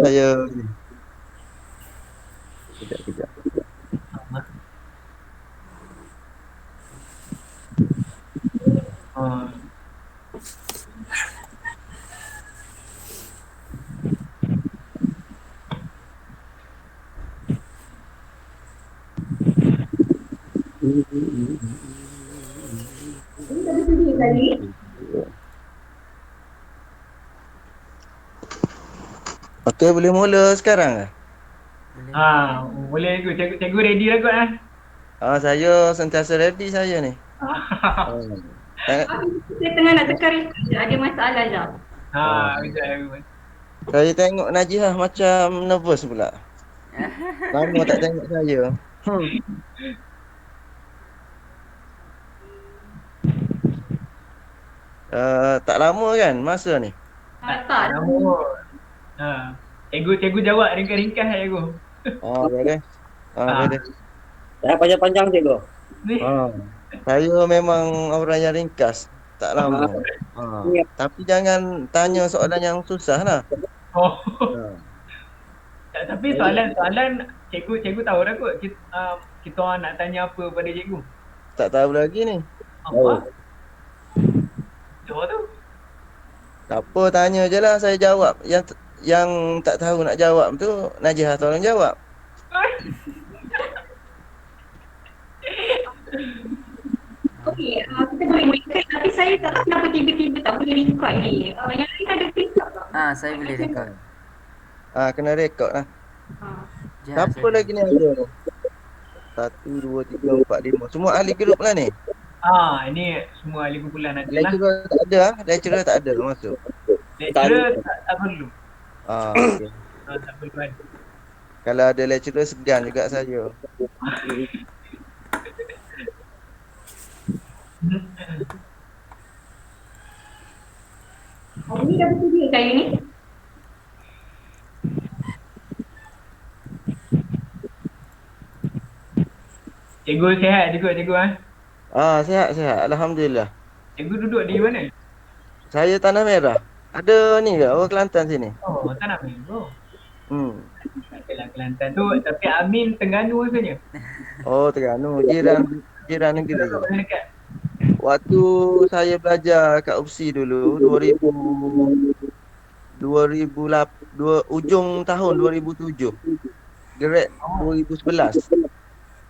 saya ni. Kejap, kejap. Oh. Okey, boleh mula sekarang ke? Boleh, boleh. Ah, boleh cikgu ready lah kot Saya sentiasa ready saya ni. Sangat, Saya tengah nak tekan record je. Ada masalah je. Kejap cikgu. saya tengok Najihah macam nervous pula. Lama tak tengok saya. Hmm. Tak lama kan masa ni? Tak nama kot. Cikgu jawab ringkas-ringkas lah cikgu. Boleh. Ah, Boleh. Saya panjang-panjang cikgu. ni. Saya memang orang yang ringkas. Tak lama. Tapi jangan tanya soalan yang susah lah. Oh. Ha. Tapi soalan cikgu tahu dah kot kita orang nak tanya apa pada cikgu. Tak tahu lagi ni. Apa? Apa tu? Tak apa, tanya je lah, saya jawab. Yang tak tahu nak jawab tu, Najihah tolong jawab. Okey, kita boleh mulakan. Tapi saya tak tahu kenapa tiba-tiba tak boleh record ni. Yang lain ada record tak? Saya boleh rekod. Kena rekod lah. Sekejap, Siapa lagi ni ada ni? 1, 2, 3, 4, 5. Semua ahli grup lah ni. Ini semua ahli kumpulan ada lah. Lecturer tak ada lah. Lecturer tak ada masuk. Lecturer tak perlu. Okay. Tak perlu ada. Kalau ada lecturer segan juga saya. Hari ni dah bersedia saya ni. Cikgu sihat juga cikgu Sihat. Alhamdulillah. Cikgu duduk di mana? Saya Tanah Merah. Ada ni ke orang Kelantan sini? Oh, Tanah Merah. Adalah Kelantan tu, tapi Amin Terengganu rasanya. Oh, Terengganu. Jiran negeri. Dekat. Waktu saya belajar kat UPSI dulu 2008, ujung tahun 2007. Grade 2011.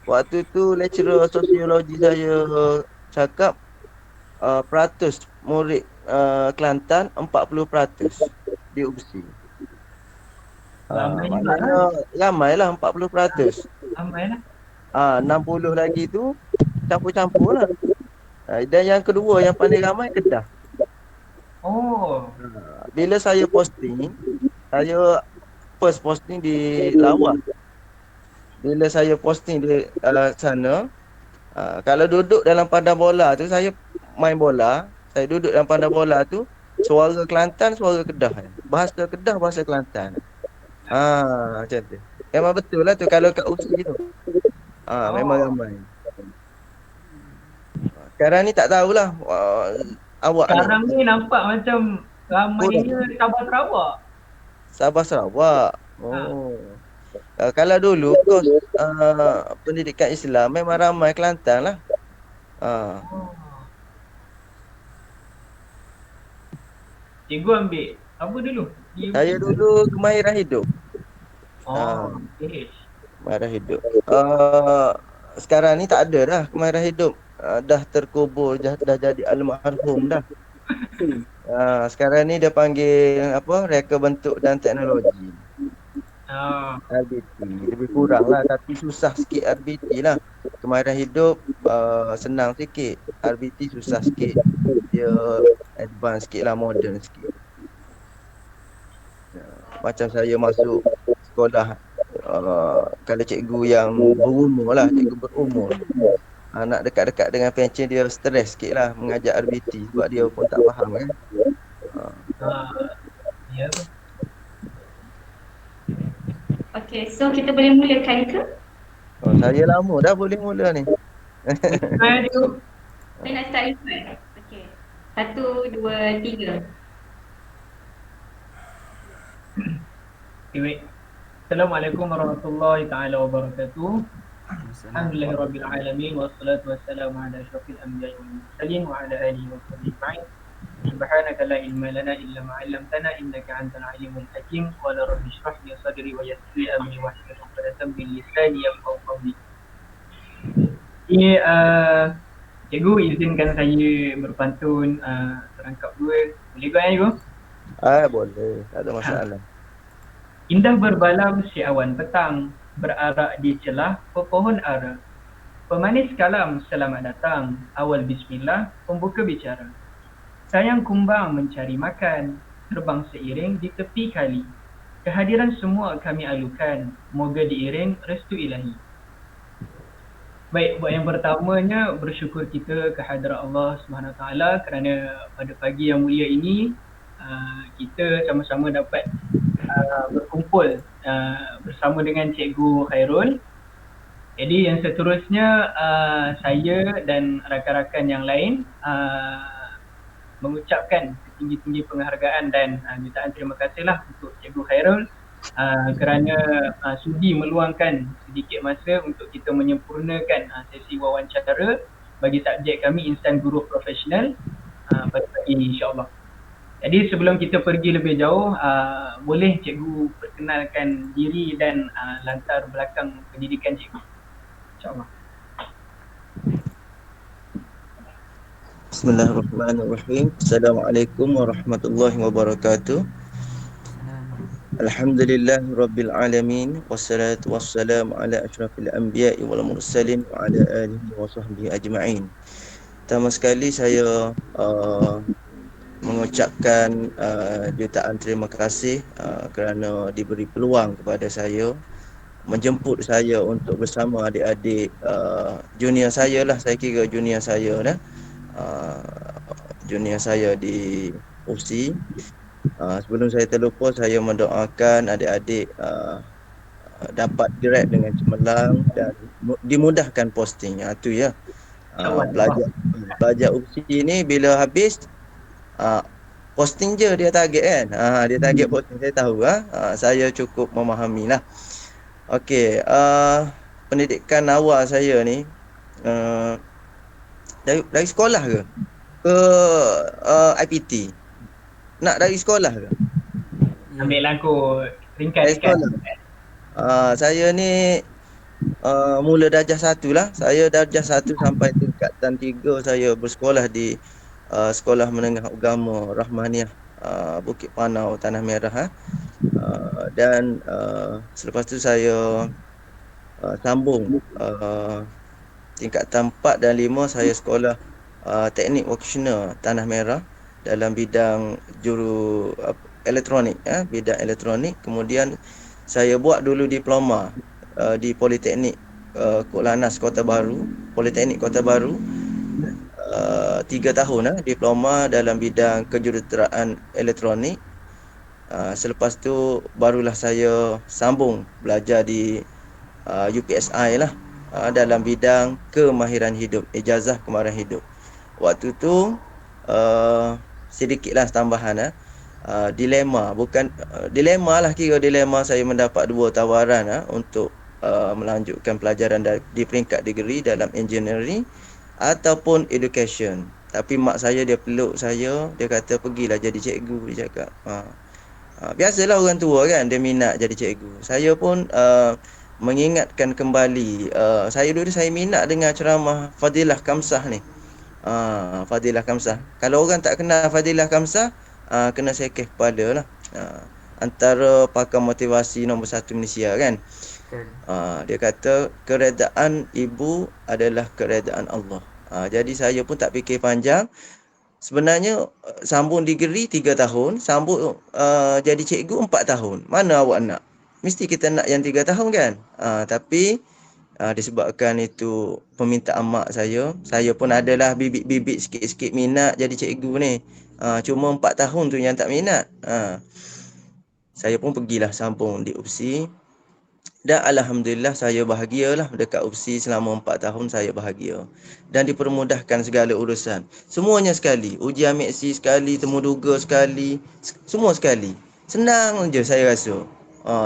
Waktu tu lecturer sosiologi saya cakap peratus murid Kelantan 40% di UPSI. Maknanya ramailah 40%. Ramailah. 60 lagi tu campur-campur lah. Dan yang kedua yang paling ramai Kedah. Oh. Bila saya posting, saya first posting di Lawas. Bila saya posting di sana, kalau duduk dalam padang bola tu, saya main bola, saya duduk dalam padang bola tu, suara Kelantan, suara Kedah. Bahasa Kedah, bahasa Kelantan. Macam tu. Memang betul lah tu kalau kat UPSI tu. Memang ramai. Sekarang ni tak tahulah awak Sekarang ni. ni nampak macam ramainya Sabah Sarawak. Sabah Sarawak. Kalau dulu kos pendidikan Islam memang ramai Kelantan lah. Cikgu ambil apa dulu? Saya dulu kemahiran hidup. PH. Kemahiran hidup. Sekarang ni tak ada dah kemahiran hidup. Dah terkubur, dah jadi almarhum dah. Sekarang ni dia panggil apa? Reka bentuk dan teknologi. RBT. Lebih kurang lah, tapi susah sikit RBT lah. Kemahiran hidup senang sikit. RBT susah sikit. Dia advance sikit lah, modern sikit. Macam saya masuk sekolah, kalau cikgu yang berumur lah, cikgu berumur, nak dekat-dekat dengan pencen dia stres sikit lah mengajar RBT sebab dia pun tak faham kan. Ya tu. Okay, so kita boleh mulakan ke? Saya lama dah boleh mula ni. Saya nak start record. Okay. 1, 2, 3. Anyway, Assalamualaikum warahmatullahi taala wabarakatuh. Alhamdulillahirabbil alamin wassalatu wassalamu ala asyrafil anbiya'i wal mursalin wa ala alihi wa sahbihi ajma'in. Subhanaka la ilma lana illa ma 'allamtana innaka antal alimul hakim. Qala rabbi shrah li sadri wa yassir li amri wahlul 'uqdatam min lisani yafqahu qawli. Ini cikgu izinkan saya berpantun serangkap dua. Boleh ke cikgu? Boleh, tak ada masalah. Indah berbalam si awan petang, berarak di celah pepohon ara. Pemanis kalam selamat datang, awal bismillah pembuka bicara. Sayang kumbang mencari makan, terbang seiring di tepi kali. Kehadiran semua kami alukan, moga diiring restu ilahi. Baik, buat yang pertamanya bersyukur kita kehadrat Allah SWT kerana pada pagi yang mulia ini kita sama-sama dapat berkumpul bersama dengan Cikgu Khairul. Jadi yang seterusnya saya dan rakan-rakan yang lain mengucapkan setinggi-tinggi penghargaan dan jutaan terima kasihlah untuk Cikgu Khairul kerana sudi meluangkan sedikit masa untuk kita menyempurnakan sesi wawancara bagi subjek kami Insan Guru Profesional pada pagi ini insyaAllah. Jadi sebelum kita pergi lebih jauh, boleh cikgu perkenalkan diri dan latar belakang pendidikan cikgu, insyaAllah. Bismillahirrahmanirrahim. Assalamualaikum warahmatullahi wabarakatuh. Alhamdulillah Rabbil Alamin. Wassalatu wassalamu ala ashrafil anbiya'i wal mursalin wa ala alihi wa sahbihi ajma'in. Pertama sekali saya mengucapkan jutaan terima kasih kerana diberi peluang kepada saya, menjemput saya untuk bersama adik-adik junior saya lah, saya kira junior saya dah, junior saya di UFSI. Sebelum saya terlupa, saya mendoakan adik-adik dapat direct dengan cemerlang dan dimudahkan posting. Itu ya. Pelajar UFSI ni bila habis posting je dia target kan. Dia target posting, saya tahu saya cukup memahami lah. Okey, pendidikan awal saya ni dari sekolah ke IPT? Nak dari sekolah ke? Ambil lagu ringkas-ringkas. Saya ni mula darjah 1 lah. Saya darjah 1 sampai tingkatan 3 saya bersekolah di Sekolah Menengah Agama Rahmaniah Bukit Panau, Tanah Merah. Dan selepas tu saya sambung tingkatan 4 dan 5 saya sekolah teknik vocational Tanah Merah dalam bidang juru elektronik, bidang elektronik. Kemudian saya buat dulu diploma di Politeknik Kok Kota Baru, Politeknik Kota Baru. 3 tahun diploma dalam bidang kejuruteraan elektronik. Selepas tu barulah saya sambung belajar di UPSI lah, dalam bidang kemahiran hidup, ijazah kemahiran hidup. Waktu tu sedikitlah tambahan, dilema, bukan dilema lah, kira dilema saya mendapat 2 tawaran untuk melanjutkan pelajaran di peringkat degree dalam engineering ataupun education. Tapi mak saya dia peluk saya, dia kata pergilah jadi cikgu, dia cakap. Biasalah orang tua kan, dia minat jadi cikgu. Saya pun mengingatkan kembali, saya dulu saya minat dengan ceramah Fadilah Kamsah ni. Fadilah Kamsah. Kalau orang tak kenal Fadilah Kamsah, kena sekeh kepala lah. Antara pakar motivasi nombor 1 Malaysia kan. Dia kata keredaan ibu adalah keredaan Allah. Jadi saya pun tak fikir panjang. Sebenarnya sambung degree 3 tahun, sambung jadi cikgu 4 tahun. Mana awak nak? Mesti kita nak yang 3 tahun kan? Tapi disebabkan itu permintaan mak saya pun adalah bibit-bibit sikit-sikit minat jadi cikgu ni. Cuma 4 tahun tu yang tak minat. Saya pun pergilah sambung di UPSI. Dan alhamdulillah saya bahagialah dekat UPSI selama 4 tahun, saya bahagia. Dan dipermudahkan segala urusan. Semuanya sekali. Ujian MAKSI sekali, temu duga sekali. Semua sekali. Senang je saya rasa.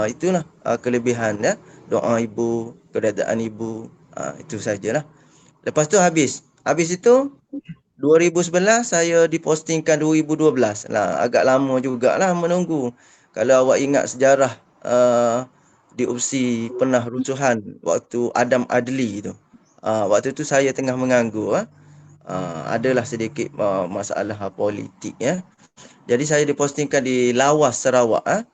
Itulah kelebihan ya. Doa ibu, keredaan ibu, itu sajalah. Lepas tu habis. Habis itu 2011 saya dipostingkan 2012. Lah agak lama jugalah menunggu. Kalau awak ingat sejarah di UPSI pernah runtuhan waktu Adam Adli tu. Waktu tu saya tengah menganggur. Adalah sedikit masalah politik ya. Jadi saya dipostingkan di Lawas Sarawak.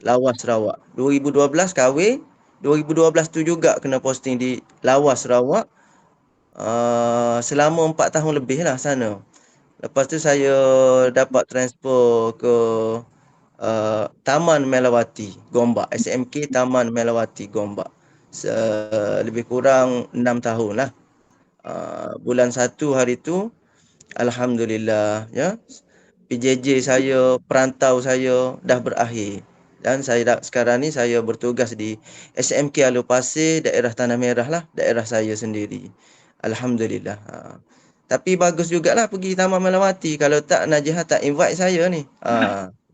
Lawas Sarawak. 2012 kahwin. 2012 tu juga kena posting di Lawas Sarawak. Selama 4 tahun lebih lah sana. Lepas tu saya dapat transfer ke Taman Melawati, Gombak. SMK Taman Melawati, Gombak. Lebih kurang 6 tahun lah. Bulan 1 hari tu, Alhamdulillah ya. PJJ saya, perantau saya dah berakhir. Dan sekarang ni saya bertugas di SMK Alor Pasir, daerah Tanah Merah lah, daerah saya sendiri. Alhamdulillah. Tapi bagus jugalah pergi Taman Melawati. Kalau tak, Najihah tak invite saya ni.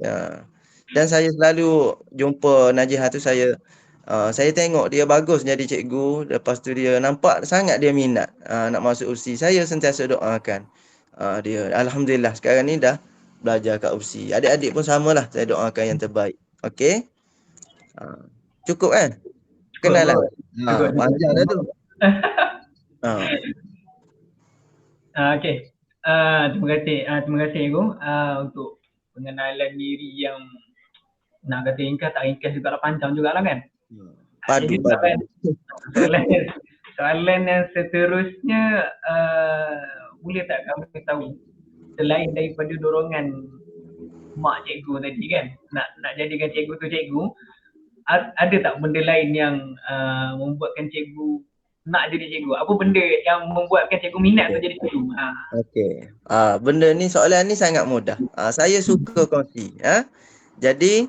Ya. Dan saya selalu jumpa Najihah tu, saya tengok dia bagus jadi cikgu. Lepas tu dia nampak sangat dia minat nak masuk UPSI. Saya sentiasa doakan dia. Alhamdulillah sekarang ni dah belajar kat UPSI. Adik-adik pun samalah, saya doakan yang terbaik. Okey? Cukup kan? Kenalan. Cukup. Panjang dah tu. Okey. Terima kasih Ego untuk pengenalan diri yang nak kata ringkas tak ringkas juga lah, panjang juga lah kan. Padu. Soalan yang seterusnya, boleh tak kamu tahu selain daripada dorongan mak cikgu tadi kan, nak jadikan cikgu tu cikgu, ada tak benda lain yang membuatkan cikgu nak jadi cikgu? Apa benda yang membuatkan cikgu minat untuk jadi cikgu? Okey. Benda ni, soalan ni sangat mudah. Saya suka kongsi. Jadi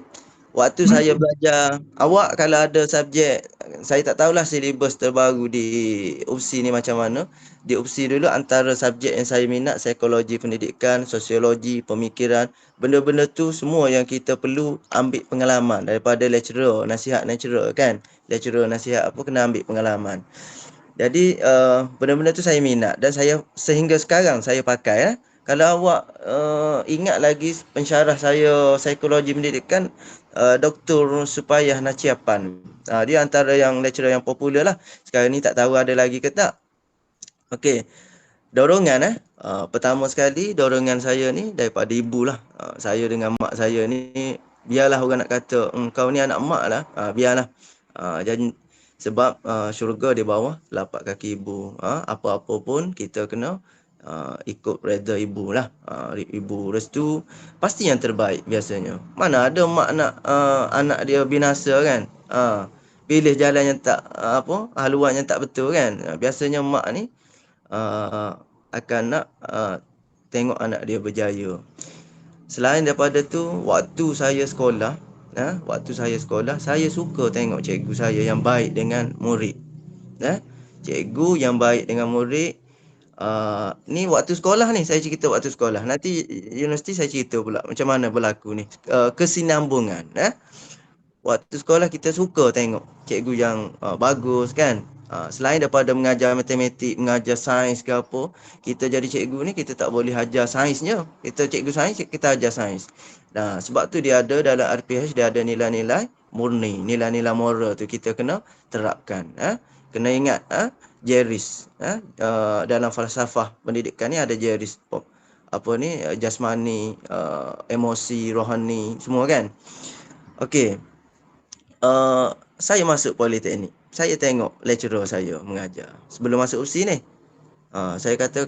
waktu saya belajar, awak kalau ada subjek, saya tak tahulah silibus terbaru di UPSI ni macam mana. Di UPSI dulu antara subjek yang saya minat, psikologi pendidikan, sosiologi, pemikiran. Benda-benda tu semua yang kita perlu ambil pengalaman daripada lecturer, nasihat lecturer kan. Lecturer nasihat apa, kena ambil pengalaman. Jadi benda-benda tu saya minat dan saya sehingga sekarang saya pakai. Kalau awak ingat lagi pensyarah saya psikologi pendidikan, Dr. Supayah Naciapan. Dia antara yang lecturer yang popular lah. Sekarang ni tak tahu ada lagi ke tak. Okey. Dorongan pertama sekali dorongan saya ni daripada ibu lah. Saya dengan mak saya ni, biarlah orang nak kata kau ni anak mak lah, biarlah. Jadi sebab syurga di bawah telapak kaki ibu. Apa-apa pun kita kena ikut reda ibu lah. Ibu restu pasti yang terbaik biasanya. Mana ada mak nak anak dia binasa kan. Pilih jalan yang tak haluan yang tak betul kan. Biasanya mak ni akan nak tengok anak dia berjaya. Selain daripada tu, waktu saya sekolah, saya suka tengok cikgu saya yang baik dengan murid. Cikgu yang baik dengan murid. Ni waktu sekolah ni, saya cerita waktu sekolah. Nanti universiti saya cerita pula macam mana berlaku ni. Kesinambungan. Waktu sekolah kita suka tengok cikgu yang bagus kan. Selain daripada mengajar matematik, mengajar sains ke apa, kita jadi cikgu ni kita tak boleh ajar sainsnya. Kita cikgu sains, kita ajar sains. Nah, sebab tu dia ada dalam RPH, dia ada nilai-nilai murni, nilai-nilai moral tu kita kena terapkan. Kena ingat jeris. Dalam falsafah pendidikan ni ada jeris jasmani, emosi, rohani, semua kan. Okey. Saya masuk politeknik. Saya tengok lecturer saya mengajar. Sebelum masuk UPSI ni, saya kata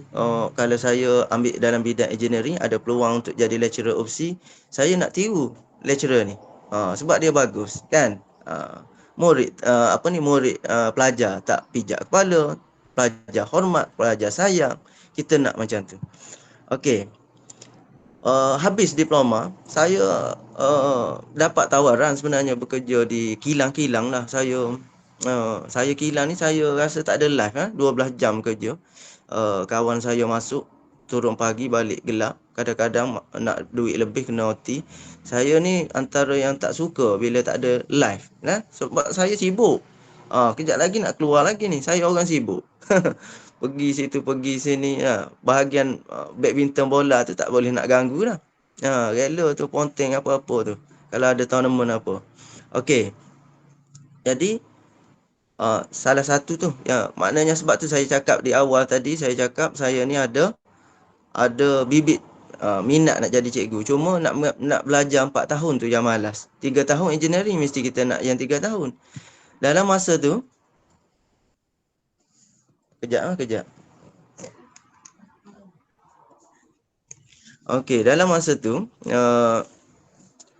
kalau saya ambil dalam bidang engineering, ada peluang untuk jadi lecturer UPSI, saya nak tiru lecturer ni. Sebab dia bagus kan. Murid pelajar tak pijak kepala, pelajar hormat, pelajar sayang. Kita nak macam tu. Okey. Habis diploma, saya dapat tawaran sebenarnya bekerja di kilang-kilang lah. Saya kilang ni saya rasa tak ada life 12 jam kerja. Kawan saya masuk turun pagi balik gelap. Kadang-kadang nak duit lebih kena OT. Saya ni antara yang tak suka bila tak ada live. Sebab saya sibuk. Kejap lagi nak keluar lagi ni. Saya orang sibuk. Pergi situ, pergi sini. Bahagian badminton bola tu tak boleh nak ganggu dah. Rela tu, ponteng apa-apa tu. Kalau ada tournament apa. Okey. Jadi, salah satu tu. Maknanya sebab tu saya cakap di awal tadi. Saya cakap saya ni ada bibit minat nak jadi cikgu. Cuma nak belajar 4 tahun tu yang malas. 3 tahun engineering mesti kita nak yang 3 tahun. Dalam masa tu, kejap. Okey, dalam masa tu,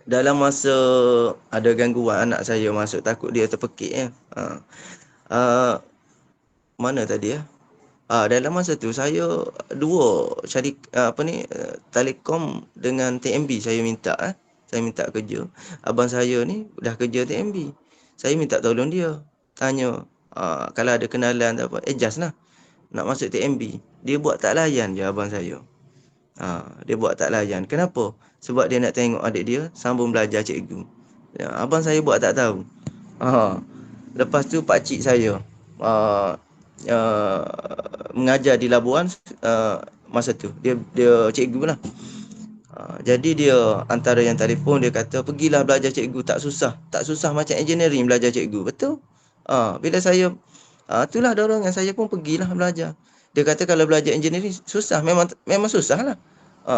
dalam masa ada gangguan anak saya masuk, takut dia terpekik mana tadi dalam masa tu saya dua Telekom dengan TMB saya minta kerja. Abang saya ni dah kerja TMB. Saya minta tolong dia. Tanya kalau ada kenalan tak apa, just lah nak masuk TMB. Dia buat tak layan je abang saya. Dia buat tak layan. Kenapa? Sebab dia nak tengok adik dia sambung belajar cikgu. Abang saya buat tak tahu. Lepas tu pakcik saya mengajar di Labuan masa tu. Dia cikgu lah. Jadi dia antara yang telefon, dia kata pergilah belajar cikgu, tak susah macam engineering belajar cikgu. Betul. Bila saya itulah dorongan saya pun pergilah belajar. Dia kata kalau belajar engineering susah, memang susah lah.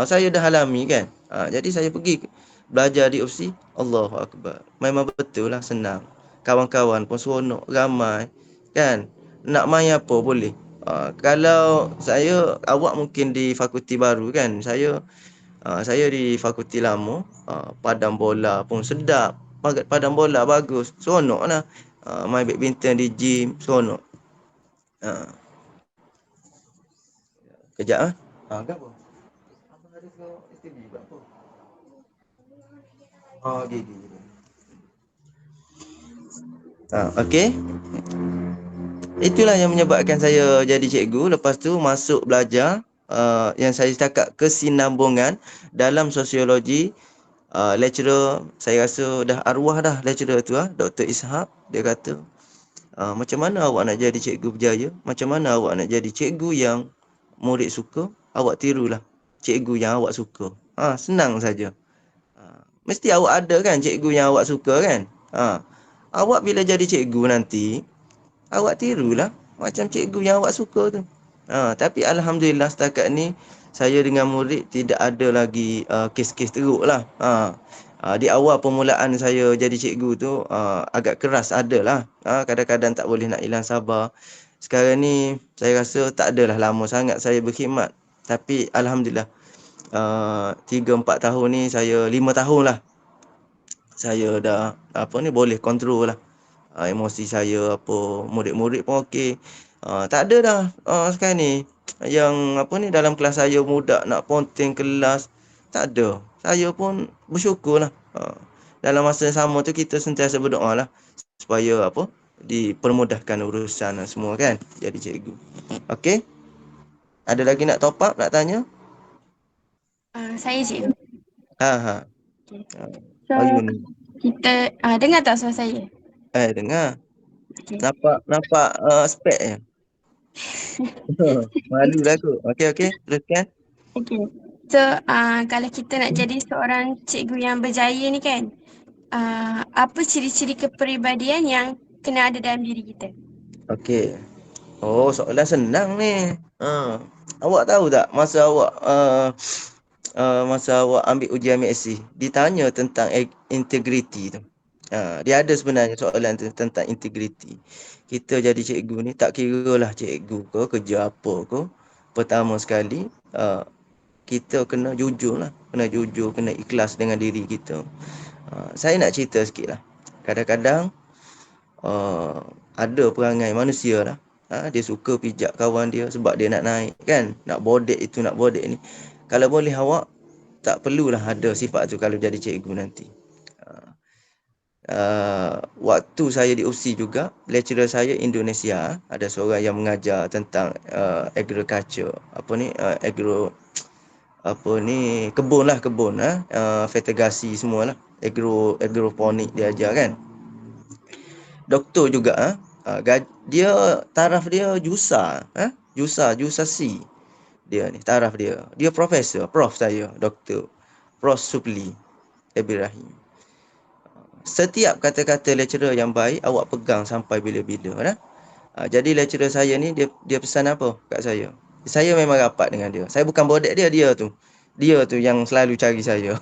Saya dah alami kan. Jadi saya pergi belajar di OFC. Allahu Akbar. Memang betul lah senang. Kawan-kawan pun seronok, ramai kan. Nak main apa boleh. Kalau awak mungkin di fakulti baru kan. Saya di fakulti lama. Padang bola pun sedap. Padang bola bagus, seronok lah. Main badminton di gym, seronok. Kejap apa? Abang ada ke STB berapa? Gigi. Okey. Itulah yang menyebabkan saya jadi cikgu. Lepas tu masuk belajar yang saya cakap kesinambungan dalam sosiologi. Lecturer saya rasa dah arwah dah lecturer tu Dr. Ishak. Dia kata macam mana awak nak jadi cikgu berjaya? Macam mana awak nak jadi cikgu yang murid suka? Awak tirulah cikgu yang awak suka. Senang saja. Mesti awak ada kan cikgu yang awak suka kan? Awak bila jadi cikgu nanti, awak tirulah macam cikgu yang awak suka tu. Tapi alhamdulillah setakat ni saya dengan murid tidak ada lagi kes-kes teruk lah. Di awal permulaan saya jadi cikgu tu agak keras adalah. Kadang-kadang tak boleh nak hilang sabar. Sekarang ni saya rasa tak adalah lama sangat saya berkhidmat. Tapi alhamdulillah 3-4 tahun ni 5 tahun lah. Saya dah boleh kontrol lah. Emosi saya murid-murid pun okey. Tak ada dah sekarang ni yang dalam kelas saya muda nak ponteng kelas. Tak ada. Saya pun bersyukur lah. Dalam masa yang sama tu kita sentiasa berdoa lah supaya dipermudahkan urusan semua kan, jadi cikgu. Okey. Ada lagi nak top up, nak tanya? Saya cikgu. Okay. So, kita dengar tak suara saya? Dengar. Okay. Nampak spek je. Malu lah aku. Okey, teruskan. Okay. So, kalau kita nak jadi seorang cikgu yang berjaya ni kan, apa ciri-ciri kepribadian yang kena ada dalam diri kita? Okey. Soalan senang ni. Awak tahu tak masa awak ambil ujian MSc, ditanya tentang integriti tu. Dia ada sebenarnya soalan tu tentang integriti. Kita jadi cikgu ni tak kiralah cikgu ke, kerja apa ke. Pertama sekali, kita kena jujur lah. Kena ikhlas dengan diri kita. Saya nak cerita sikit lah. Kadang-kadang ada perangai manusia lah. Dia suka pijak kawan dia sebab dia nak naik kan. Nak bodek itu, nak bodek ni. Kalau boleh awak tak perlulah ada sifat tu kalau jadi cikgu nanti. waktu saya di UPSI juga, lecturer saya Indonesia, ada seorang yang mengajar tentang agriculture, kebun fertigasi semualah, agroponik dia ajar kan. Doktor juga dia taraf dia JUSA, JUSA C. Dia ni taraf dia. Dia profesor, prof saya, doktor. Prof Supli Ibrahim. Setiap kata-kata lecturer yang baik awak pegang sampai bila-bila dah. Jadi lecturer saya ni dia pesan apa kat saya. Saya memang rapat dengan dia. Saya bukan bodek dia tu. Dia tu yang selalu cari saya.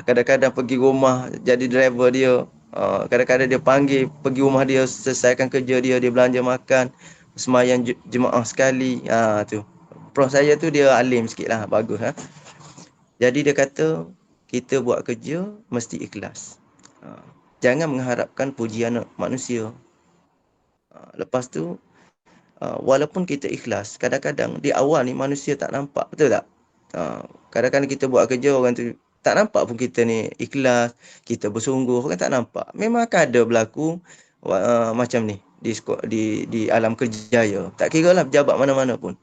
Kadang-kadang pergi rumah jadi driver dia. Kadang-kadang dia panggil pergi rumah dia, selesaikan kerja dia, dia belanja makan, sembahyang jemaah sekali. Tu. Prof saya tu dia alim sikit lah, bagus. Jadi dia kata, kita buat kerja mesti ikhlas. Jangan mengharapkan pujian manusia. Lepas tu, walaupun kita ikhlas, kadang-kadang di awal ni manusia tak nampak, betul tak? Kadang-kadang kita buat kerja, orang tu tak nampak pun kita ni ikhlas, kita bersungguh, orang tak nampak. Memang akan ada berlaku macam ni di alam kerjaya. Tak kira lah pejabat mana-mana pun.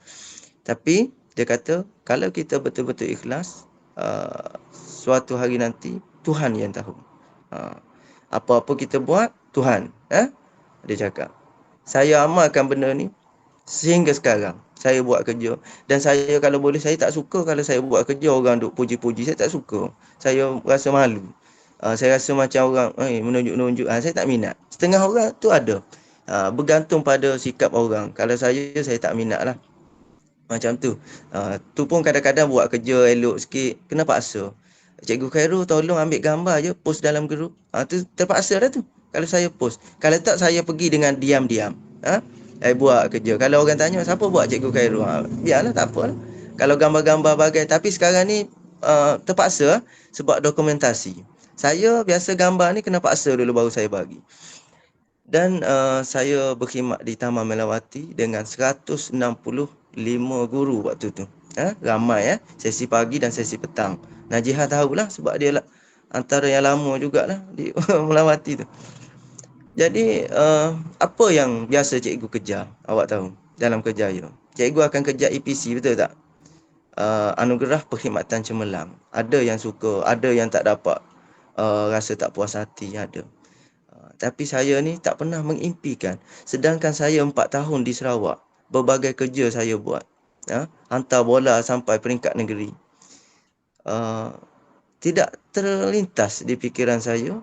Tapi dia kata, kalau kita betul-betul ikhlas, suatu hari nanti Tuhan yang tahu. Apa-apa kita buat, Tuhan. Dia cakap. Saya amalkan benda ni sehingga sekarang. Saya buat kerja. Dan saya kalau boleh, saya tak suka kalau saya buat kerja orang duk puji-puji. Saya tak suka. Saya rasa malu. Saya rasa macam orang menunjuk-nunjuk. Saya tak minat. Setengah orang tu ada. Bergantung pada sikap orang. Kalau saya tak minat lah. Macam tu. Tu pun kadang-kadang buat kerja elok sikit, kena paksa. Cikgu Khairul tolong ambil gambar je, post dalam grup. Tu terpaksa dah tu. Kalau saya post. Kalau tak, saya pergi dengan diam-diam. Saya buat kerja. Kalau orang tanya, siapa buat Cikgu Khairul? Biarlah, tak apa lah. Kalau gambar-gambar bagai. Tapi sekarang ni terpaksa sebab dokumentasi. Saya biasa gambar ni kena paksa dulu baru saya bagi. Dan saya berkhidmat di Taman Melawati dengan 165 guru waktu tu. Ramai sesi pagi dan sesi petang. Najihah tahulah sebab dia antara yang lama jugalah di Melawati tu. Jadi apa yang biasa cikgu kejar, awak tahu, dalam kerjaya? Cikgu akan kejar EPC, betul tak? Anugerah Perkhidmatan Cemerlang. Ada yang suka, ada yang tak dapat, rasa tak puas hati, ada. Tapi saya ni tak pernah mengimpikan. Sedangkan saya 4 tahun di Sarawak, berbagai kerja saya buat. Hantar bola sampai peringkat negeri. Tidak terlintas di fikiran saya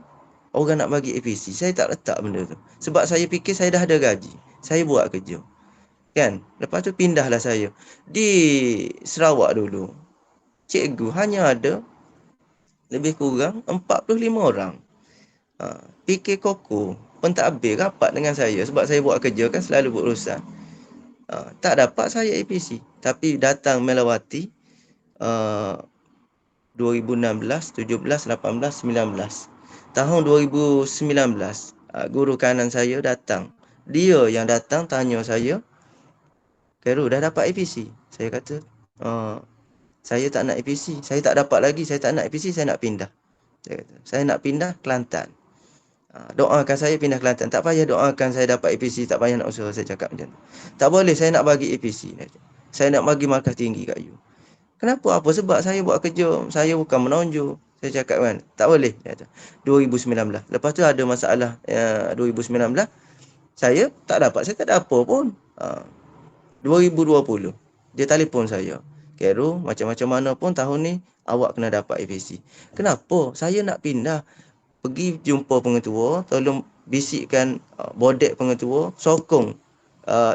orang nak bagi APC. Saya tak letak benda tu. Sebab saya fikir saya dah ada gaji. Saya buat kerja. Kan? Lepas tu pindahlah saya. Di Sarawak dulu, cikgu hanya ada lebih kurang 45 orang. PK Koko pentadbir rapat dengan saya sebab saya buat kerja kan, selalu berurusan. Tak dapat saya APC. Tapi datang Melawati 2016, 17, 18, 19. Tahun 2019, guru kanan saya datang. Dia yang datang tanya saya, Khairul dah dapat APC? Saya kata, saya tak nak APC. Saya tak dapat lagi. Saya tak nak APC, saya nak pindah. Saya kata, saya nak pindah Kelantan. Doakan saya pindah Kelantan. Tak payah doakan saya dapat APC, tak payah nak usaha. Saya cakap macam tu. Tak boleh, saya nak bagi APC. Saya nak bagi markah tinggi kat you. Kenapa? Apa sebab saya buat kerja, saya bukan menonjol. Saya cakap kan, tak boleh. 2019. Lepas tu ada masalah 2019. Saya tak dapat, saya tak ada apa pun. 2020, dia telefon saya. Khairul, macam-macam mana pun tahun ni, awak kena dapat APC. Kenapa? Saya nak pindah. Pergi jumpa pengetua, tolong bisikkan bodek pengetua, sokong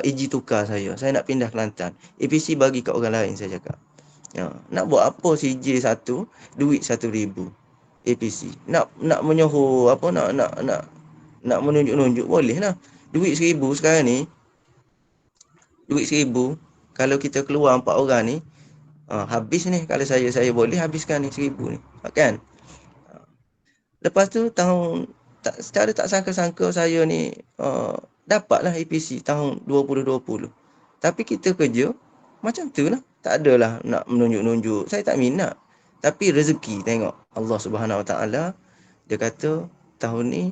EG tukar saya. Saya nak pindah Kelantan. APC bagi kat orang lain, saya cakap. Nak buat apa CJ satu, duit 1,000 APC. Nak menyoho apa, nak menunjuk-nunjuk, boleh lah. Duit 1,000 sekarang ni, duit 1,000 kalau kita keluar 4 orang ni, habis ni. Kalau saya boleh habiskan ni 1,000 ni, kan? Lepas tu secara tak sangka-sangka saya ni dapatlah APC tahun 2020. Tapi kita kerja macam tu lah. Tak adalah nak menunjuk-nunjuk. Saya tak minat. Tapi rezeki, tengok Allah Subhanahu Wa Taala, dia kata tahun ni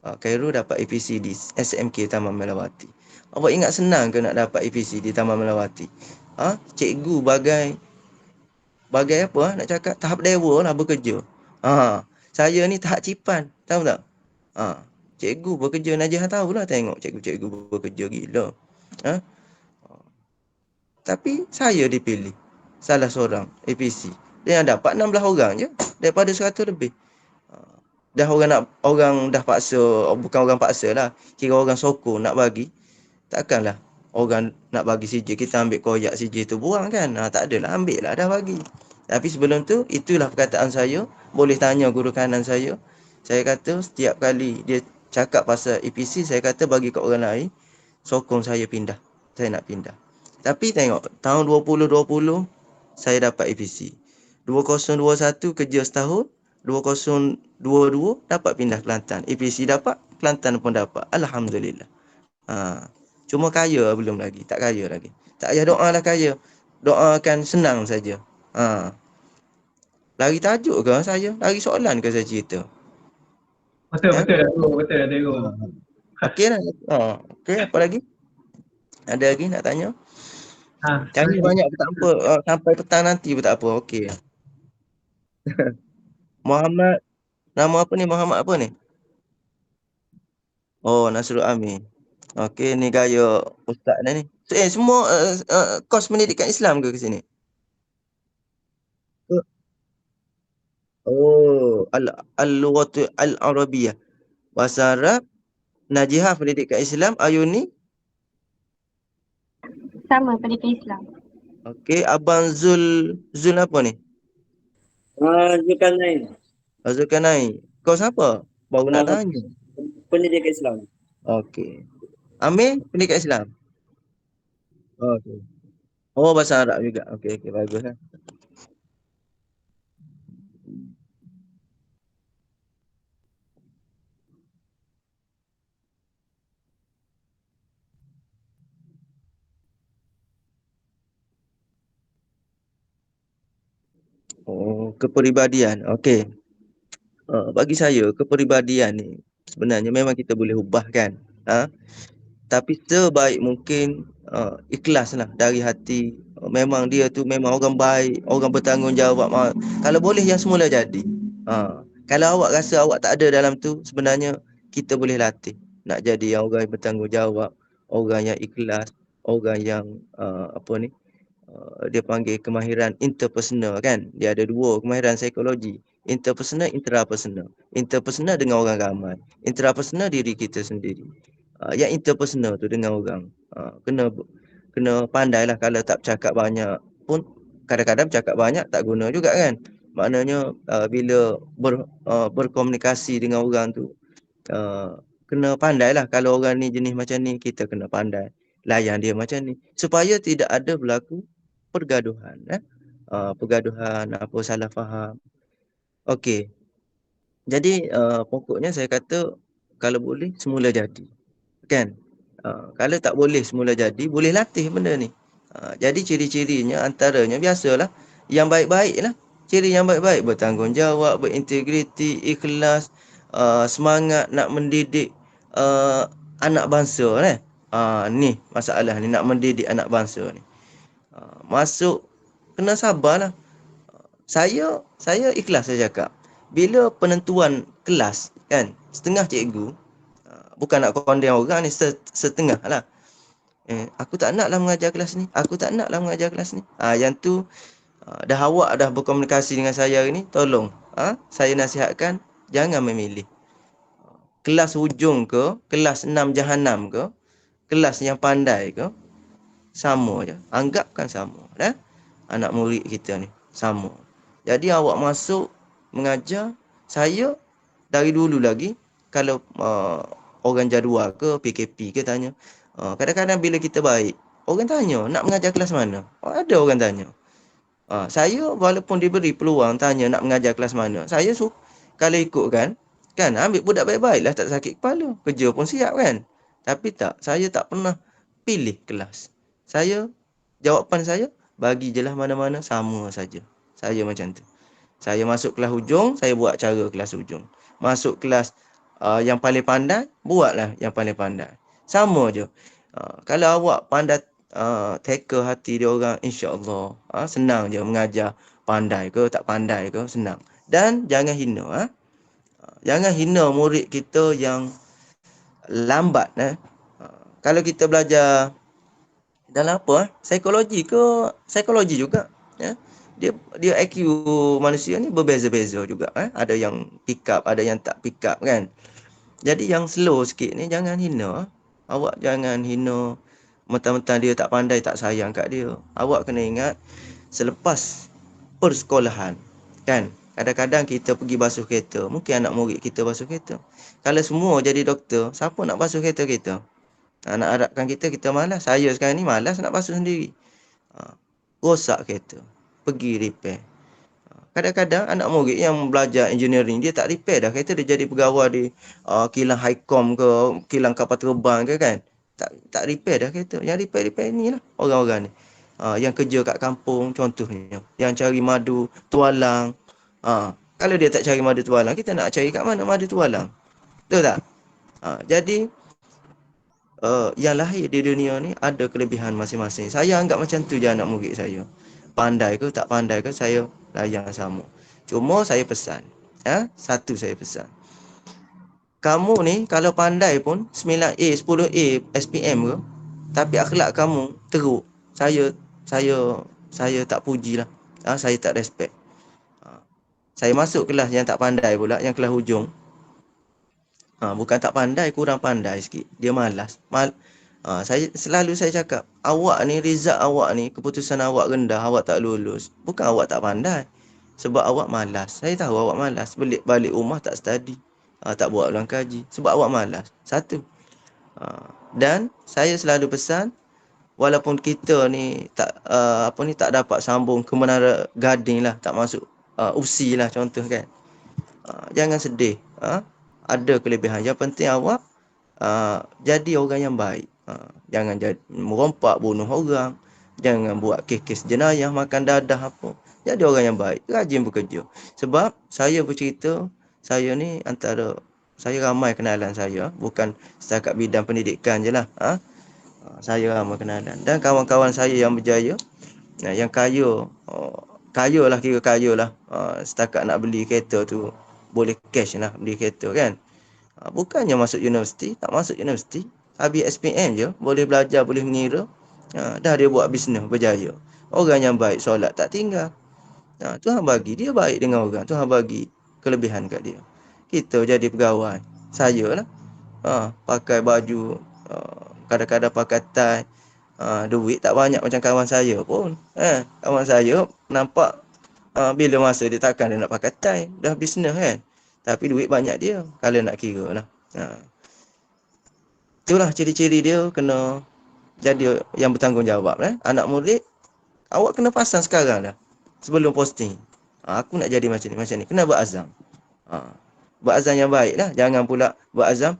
Khairul dapat APC di SMK Taman Melawati. Awak ingat senang ke nak dapat APC di Taman Melawati? Cikgu bagai apa nak cakap, tahap dewa lah bekerja. Saya ni tahap cipan, tahu tak? Cikgu bekerja, Najah tahulah, tengok cikgu-cikgu bekerja gila. Tapi saya dipilih salah seorang APC. Dia yang dapat 16 orang je daripada 100 lebih. Orang dah paksa, bukan orang paksa lah, kira orang sokong nak bagi. Takkanlah orang nak bagi CJ, kita ambil koyak CJ tu buang kan. Tak adalah, ambil lah, dah bagi. Tapi sebelum tu, itulah perkataan saya. Boleh tanya guru kanan saya. Saya kata setiap kali dia cakap pasal APC, saya kata bagi kat orang lain, sokong saya pindah. Saya nak pindah. Tapi tengok, tahun 2020, saya dapat APC. 2021 kerja setahun, 2022 dapat pindah Kelantan. APC dapat, Kelantan pun dapat. Alhamdulillah. Cuma kaya belum lagi, tak kaya lagi. Tak payah doa lah kaya. Doakan senang saja. Lari tajuk ke saya? Lari soalan ke saya cerita? Betul lah Tero. Okey lah. Okey, apa lagi? Ada lagi nak tanya? Tanya banyak pun tak apa. Sampai petang nanti pun tak apa. Okey. Muhammad, nama apa ni? Muhammad apa ni? Oh, Nasrul Amin. Okey, ni gaya ustaz dah ni. Semua kos pendidikan Islam ke sini? Oh, al-lughatu al-arabiyah. Bahasa Arab, Najihah pendidikan Islam, Ayu ni? Sama pendidikan Islam. Okey, Abang Zul apa ni? Zulkarnain. Zulkarnain. Kau siapa? Baru nak tanya. Pendidikan Islam. Okey. Amir, pendidikan Islam? Okey. Oh, bahasa Arab juga. Okey, bagus lah. Oh, kepribadian. Okey. Bagi saya, kepribadian ni sebenarnya memang kita boleh ubahkan. Tapi sebaik mungkin ikhlaslah dari hati. Memang dia tu memang orang baik, orang bertanggungjawab. Kalau boleh yang semula jadi. Kalau awak rasa awak tak ada dalam tu, sebenarnya kita boleh latih nak jadi yang orang yang bertanggungjawab, orang yang ikhlas, orang yang dia panggil kemahiran interpersonal kan. Dia ada dua kemahiran psikologi, interpersonal, intrapersonal. Interpersonal dengan orang ramai, intrapersonal diri kita sendiri. Yang interpersonal tu dengan orang. Kena pandai lah. Kalau tak bercakap banyak pun, kadang-kadang bercakap banyak tak guna juga kan. Maknanya bila berkomunikasi dengan orang tu, kena pandai lah. Kalau orang ni jenis macam ni, kita kena pandai layan dia macam ni, supaya tidak ada berlaku pergaduhan. Pergaduhan, apa salah faham. Okey. Jadi pokoknya saya kata, kalau boleh semula jadi. Kan? Kalau tak boleh semula jadi, boleh latih benda ni. Jadi ciri-cirinya antaranya biasalah, yang baik-baik lah. Ciri yang baik-baik, bertanggungjawab, berintegriti, ikhlas, semangat nak mendidik anak bangsa. Ni masalah ni, nak mendidik anak bangsa ni. Masuk, kena sabarlah. Saya ikhlas saya cakap. Bila penentuan kelas kan, setengah cikgu, bukan nak condemn orang ni, setengah lah. Aku tak naklah mengajar kelas ni. Aku tak naklah mengajar kelas ni. Yang tu dah awak dah berkomunikasi dengan saya ni, tolong saya nasihatkan jangan memilih. Kelas hujung ke, kelas 6 jahanam ke, kelas yang pandai ke, sama je. Anggapkan sama. Anak murid kita ni sama. Jadi awak masuk mengajar, saya dari dulu lagi, kalau orang jadual ke, PKP ke tanya, kadang-kadang bila kita baik, orang tanya nak mengajar kelas mana. Ada orang tanya. Saya walaupun diberi peluang tanya nak mengajar kelas mana, saya kalau ikutkan, kan ambil budak baik-baik lah, tak sakit kepala, kerja pun siap kan. Tapi saya tak pernah pilih kelas. Jawapan saya, bagi je lah mana-mana, sama saja. Saya macam tu. Saya masuk kelas hujung, saya buat cara kelas hujung. Masuk kelas yang paling pandai, buatlah yang paling pandai. Sama je. Kalau awak pandai tackle hati dia orang, insya-Allah senang je mengajar. Pandai ke tak pandai ke senang. Dan jangan hina. Jangan hina murid kita yang lambat. Kalau kita belajar dalam apa? Psikologi ke? Psikologi juga. Ya. Dia IQ manusia ni berbeza-beza juga. Ada yang pick up, ada yang tak pick up kan. Jadi yang slow sikit ni jangan hina. Awak jangan hina mentang-mentang dia tak pandai, tak sayang kat dia. Awak kena ingat selepas persekolahan kan, kadang-kadang kita pergi basuh kereta, mungkin anak murid kita basuh kereta. Kalau semua jadi doktor, siapa nak basuh kereta kita? Nak harapkan kita malas. Saya sekarang ni malas nak basuh sendiri. Rosak kereta, pergi repair. Kadang-kadang anak murid yang belajar engineering, dia tak repair dah kereta, dia jadi pegawai di kilang Highcom ke, kilang kapal terbang ke kan. Tak repair dah kereta. Yang repair ni lah orang-orang ni. Yang kerja kat kampung contohnya, yang cari madu tualang. Kalau dia tak cari madu tualang, kita nak cari kat mana madu tualang? Betul tak? Jadi yang lahir di dunia ni ada kelebihan masing-masing. Saya anggap macam tu je anak murid saya. Pandai ke tak pandai ke, saya layan sama. Cuma saya pesan, satu saya pesan. Kamu ni kalau pandai pun 9A, 10A, SPM ke, tapi akhlak kamu teruk, saya tak pujilah. Saya tak respect. Saya masuk kelas yang tak pandai pula, yang kelas hujung. Bukan tak pandai, kurang pandai sikit. Dia malas. Saya cakap, awak ni, result awak ni, keputusan awak rendah, awak tak lulus. Bukan awak tak pandai. Sebab awak malas. Saya tahu awak malas. Balik rumah tak study. Tak buat ulang kaji. Sebab awak malas. Satu. Dan saya selalu pesan, walaupun kita ni tak dapat sambung ke Menara Gading lah, tak masuk USI lah contoh kan. Jangan sedih. Ada kelebihan. Yang penting awak jadi orang yang baik. Jangan jadi merompak, bunuh orang. Jangan buat kes-kes jenayah, makan dadah apa. Jadi orang yang baik, rajin bekerja. Sebab saya bercerita, saya ni saya ramai kenalan saya, bukan setakat bidang pendidikan je lah. Saya ramai kenalan. Dan kawan-kawan saya yang berjaya, yang kaya, kaya lah. Setakat nak beli kereta tu, boleh cash lah beli kereta kan. Bukannya masuk universiti, tak masuk universiti. Habis SPM je, boleh belajar, boleh mengira. Dah dia buat bisnes, berjaya. Orang yang baik, solat tak tinggal. Tuhan bagi, dia baik dengan orang. Tuhan bagi kelebihan kat dia. Kita jadi pegawai. Saya lah. Pakai baju, kadang-kadang pakai tie. Duit tak banyak macam kawan saya pun. Kawan saya nampak bila masa dia takkan dia nak pakai tie. Dah bisnes kan. Tapi duit banyak dia, kalau nak kira lah. Itulah ciri-ciri dia kena jadi yang bertanggungjawab. Anak murid, awak kena pasang sekarang dah. Sebelum posting. Aku nak jadi macam ni. Kena berazam. Berazam yang baik lah. Jangan pula berazam,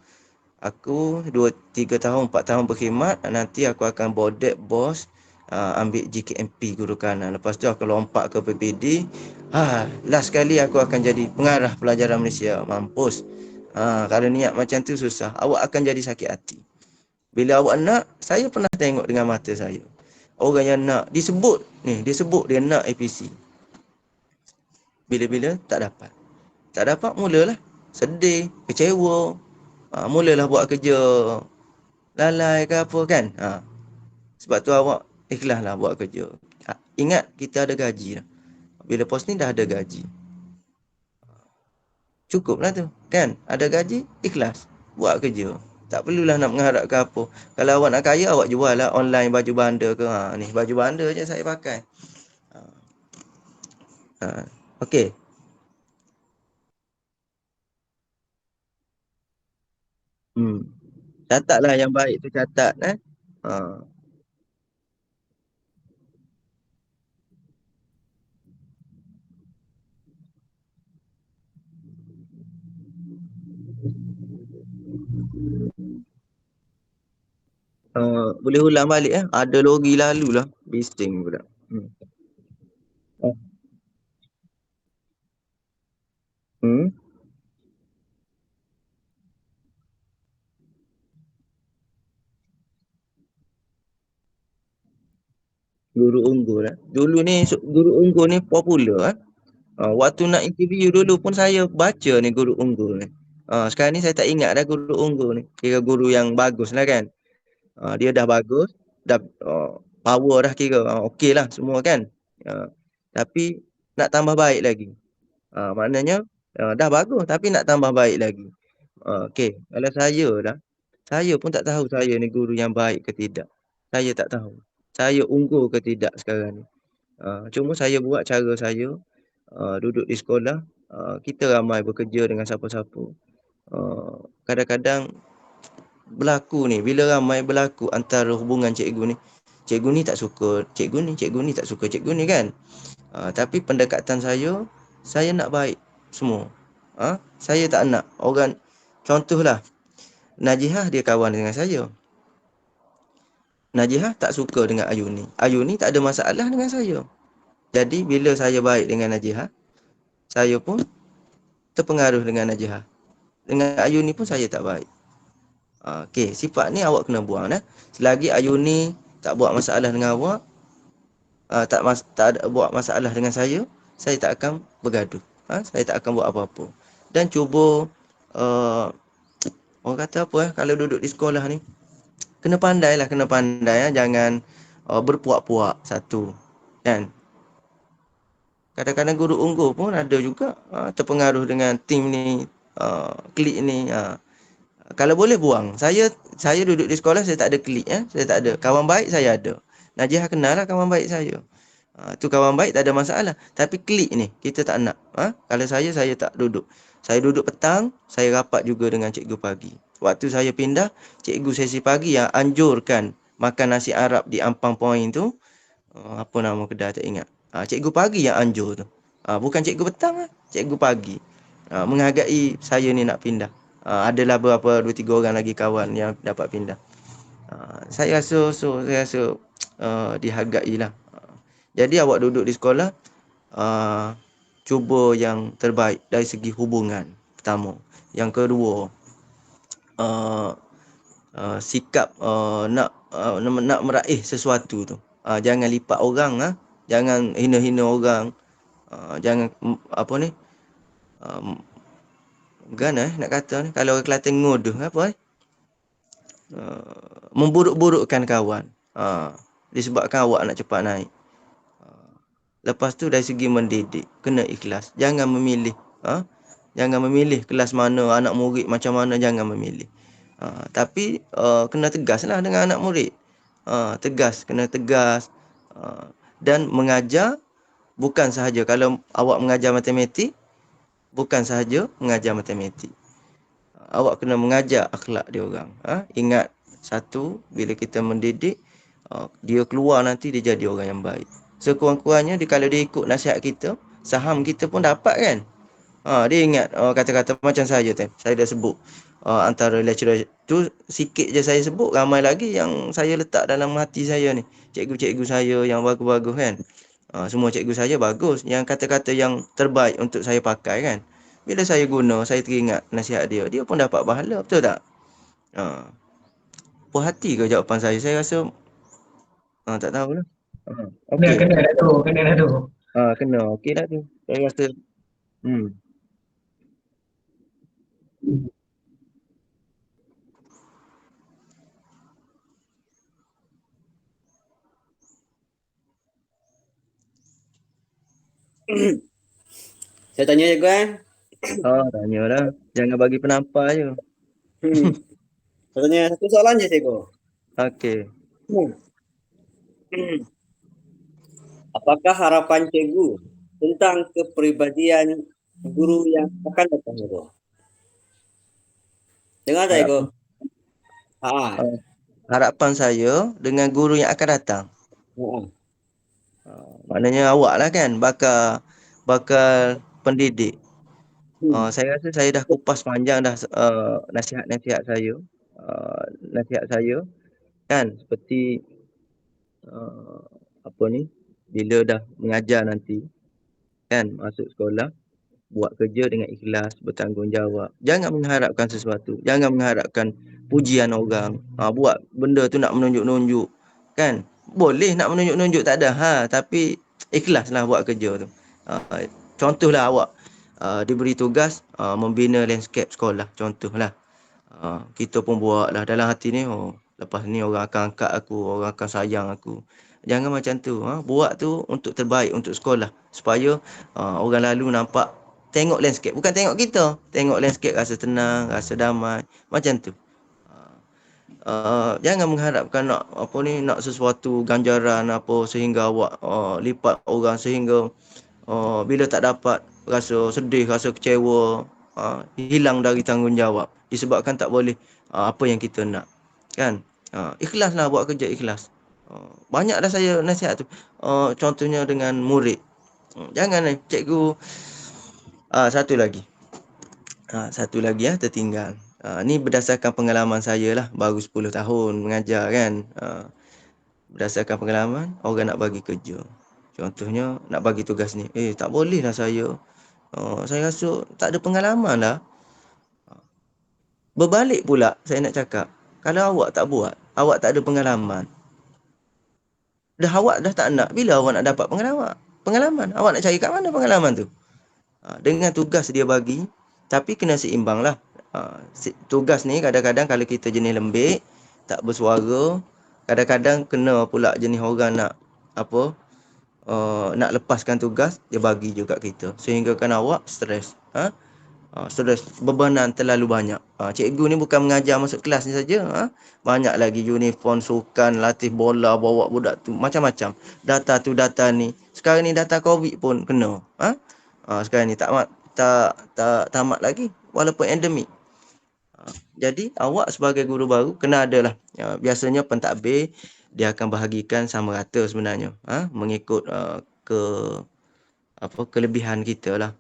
aku 2-3 tahun, 4 tahun berkhidmat, nanti aku akan bodet bos, ambil GKMP guru kanan. Lepas tu aku lompat ke PPD. Last kali aku akan jadi pengarah pelajaran Malaysia. Mampus. Kalau niat macam tu susah. Awak akan jadi sakit hati. Bila awak nak, saya pernah tengok dengan mata saya. Orang yang nak, disebut dia nak APC. Bila-bila tak dapat. Tak dapat, mulalah sedih, kecewa. Mulalah buat kerja lalai ke apa kan. Sebab tu awak ikhlaslah buat kerja. Ingat, kita ada gaji dah. Bila pos ni dah ada gaji, cukup lah tu kan. Ada gaji, ikhlas buat kerja. Tak perlulah nak mengharap ke apa. Kalau awak nak kaya, awak jual lah online baju banda ke. Ni baju banda je saya pakai. Okey. Catatlah yang baik tu, catat. Ha. Boleh ulang balik Ada lori lalu lah. Bising pula. Oh. Hmm. Guru unggul Dulu ni guru unggul ni popular waktu nak interview dulu pun saya baca ni guru unggul ni. Sekarang ni saya tak ingat dah guru unggul ni. Kira guru yang bagus lah kan. Dia dah bagus, dah power dah kira. Okey lah semua kan. Tapi nak tambah baik lagi. Maknanya dah bagus tapi nak tambah baik lagi. Okey, kalau saya pun tak tahu saya ni guru yang baik ke tidak. Saya tak tahu. Saya unggul ke tidak sekarang ni. Cuma saya buat cara saya, duduk di sekolah, kita ramai bekerja dengan siapa-siapa. Kadang-kadang berlaku ni, bila ramai berlaku antara hubungan cikgu ni tak suka cikgu ni tak suka cikgu ni kan. Tapi pendekatan saya nak baik semua. Saya tak nak orang, contohlah Najihah dia kawan dengan saya. Najihah tak suka dengan Ayuni. Ayuni tak ada masalah dengan saya. Jadi bila saya baik dengan Najihah, saya pun terpengaruh dengan Najihah. Dengan Ayuni pun saya tak baik. Okey, sifat ni awak kena buang dah. Selagi Ayuni tak buat masalah dengan awak, tak ada buat masalah dengan saya tak akan bergaduh. Saya tak akan buat apa-apa. Dan cuba orang kata apa kalau duduk di sekolah ni, kena pandai jangan berpuak-puak satu kan. Kadang-kadang guru unggul pun ada juga terpengaruh dengan tim ni, klik ni. Kalau boleh buang. Saya duduk di sekolah saya tak ada klik saya tak ada. Kawan baik saya ada. Najihah kenal lah kawan baik saya. Tu kawan baik tak ada masalah. Tapi klik ni kita tak nak. Kalau saya tak duduk. Saya duduk petang, saya rapat juga dengan cikgu pagi. Waktu saya pindah, cikgu sesi pagi yang anjurkan makan nasi Arab di Ampang Point tu, apa nama kedai tak ingat. Cikgu pagi yang anjur tu. Bukan cikgu petang cikgu pagi. Menghargai saya ni nak pindah. Adalah berapa 2-3 orang lagi kawan yang dapat pindah. Saya rasa dihargailah. Jadi awak duduk di sekolah, cuba yang terbaik dari segi hubungan pertama. Yang kedua, sikap nak meraih sesuatu tu. Jangan lipat orang, jangan hina-hina orang. Jangan apa ni? Nak kata ni kalau orang Kelantan ngodoh apa memburuk-burukkan kawan. Disebabkan awak nak cepat naik. Lepas tu dari segi mendidik, kena ikhlas. Jangan memilih. Jangan memilih kelas mana, anak murid macam mana, jangan memilih. Tapi kena tegaslah dengan anak murid. Kena tegas. Dan mengajar bukan sahaja kalau awak mengajar matematik, bukan sahaja mengajar matematik. Awak kena mengajar akhlak dia orang. Ingat satu, bila kita mendidik, dia keluar nanti dia jadi orang yang baik. Sekurang-kurangnya kalau dia ikut nasihat kita, saham kita pun dapat kan. Dia ingat kata-kata macam saya dah sebut. Antara lecturer tu sikit je saya sebut, ramai lagi yang saya letak dalam hati saya ni. Cikgu-cikgu saya yang bagus-bagus kan. Semua cikgu saya bagus. Yang kata-kata yang terbaik untuk saya pakai kan. Bila saya guna, saya teringat nasihat dia. Dia pun dapat pahala, betul tak? Puas hati ke jawapan saya? Saya rasa tak tahulah. Okay. Kena dah tu. Kena. Okey dah tu. Saya rasa Saya tanya je kan? Tanya lah. Jangan bagi penampar je. Saya tanya satu soalan je cikgu. Okey. Apakah harapan cikgu tentang kepribadian guru yang akan datang itu? Dengar tak cikgu? Harapan saya dengan guru yang akan datang. Maknanya awak lah kan bakal pendidik. Saya rasa saya dah kupas panjang dah nasihat-nasihat saya. Nasihat saya kan seperti bila dah mengajar nanti kan masuk sekolah, buat kerja dengan ikhlas, bertanggungjawab. Jangan mengharapkan sesuatu, jangan mengharapkan pujian orang. Buat benda tu nak menunjuk-nunjuk kan. boleh nak menunjuk-nunjuk tak ada. Tapi ikhlaslah buat kerja tu. Contohlah awak diberi tugas membina landscape sekolah. Contohlah. Kita pun buat lah dalam hati ni, lepas ni orang akan angkat aku, orang akan sayang aku. Jangan macam tu. Buat tu untuk terbaik untuk sekolah. Supaya orang lalu nampak, tengok landscape. Bukan tengok kita. Tengok landscape rasa tenang, rasa damai. Macam tu. Jangan mengharapkan nak sesuatu ganjaran apa sehingga awak lipat orang sehingga bila tak dapat rasa sedih, rasa kecewa, hilang dari tanggungjawab disebabkan tak boleh apa yang kita nak, kan? Ikhlaslah buat kerja, ikhlas. Banyak dah saya nasihat tu. Contohnya dengan murid. Jangan cikgu. Satu lagi tertinggal. Ni berdasarkan pengalaman saya lah, baru 10 tahun mengajar kan. Berdasarkan pengalaman, orang nak bagi kerja. Contohnya nak bagi tugas ni, tak boleh lah saya rasa tak ada pengalaman lah. Berbalik pula saya nak cakap, kalau awak tak buat, awak tak ada pengalaman. Awak dah tak nak, bila awak nak dapat pengalaman? Awak nak cari kat mana pengalaman tu? Dengan tugas dia bagi, tapi kena seimbang lah. Tugas ni kadang-kadang kalau kita jenis lembik, tak bersuara, kadang-kadang kena pula jenis orang nak nak lepaskan tugas, dia bagi juga kita. Sehingga kan awak stres. Stres, bebanan terlalu banyak. Cikgu ni bukan mengajar masuk kelas ni saja. Banyak lagi uniform, sukan, latih bola, bawa budak tu, macam-macam. Data tu, data ni. Sekarang ni data COVID pun kena. Sekarang ni tak tamat lagi walaupun endemik. Jadi awak sebagai guru baru kena adalah biasanya pentadbir dia akan bahagikan sama rata sebenarnya, mengikut kelebihan kita lah.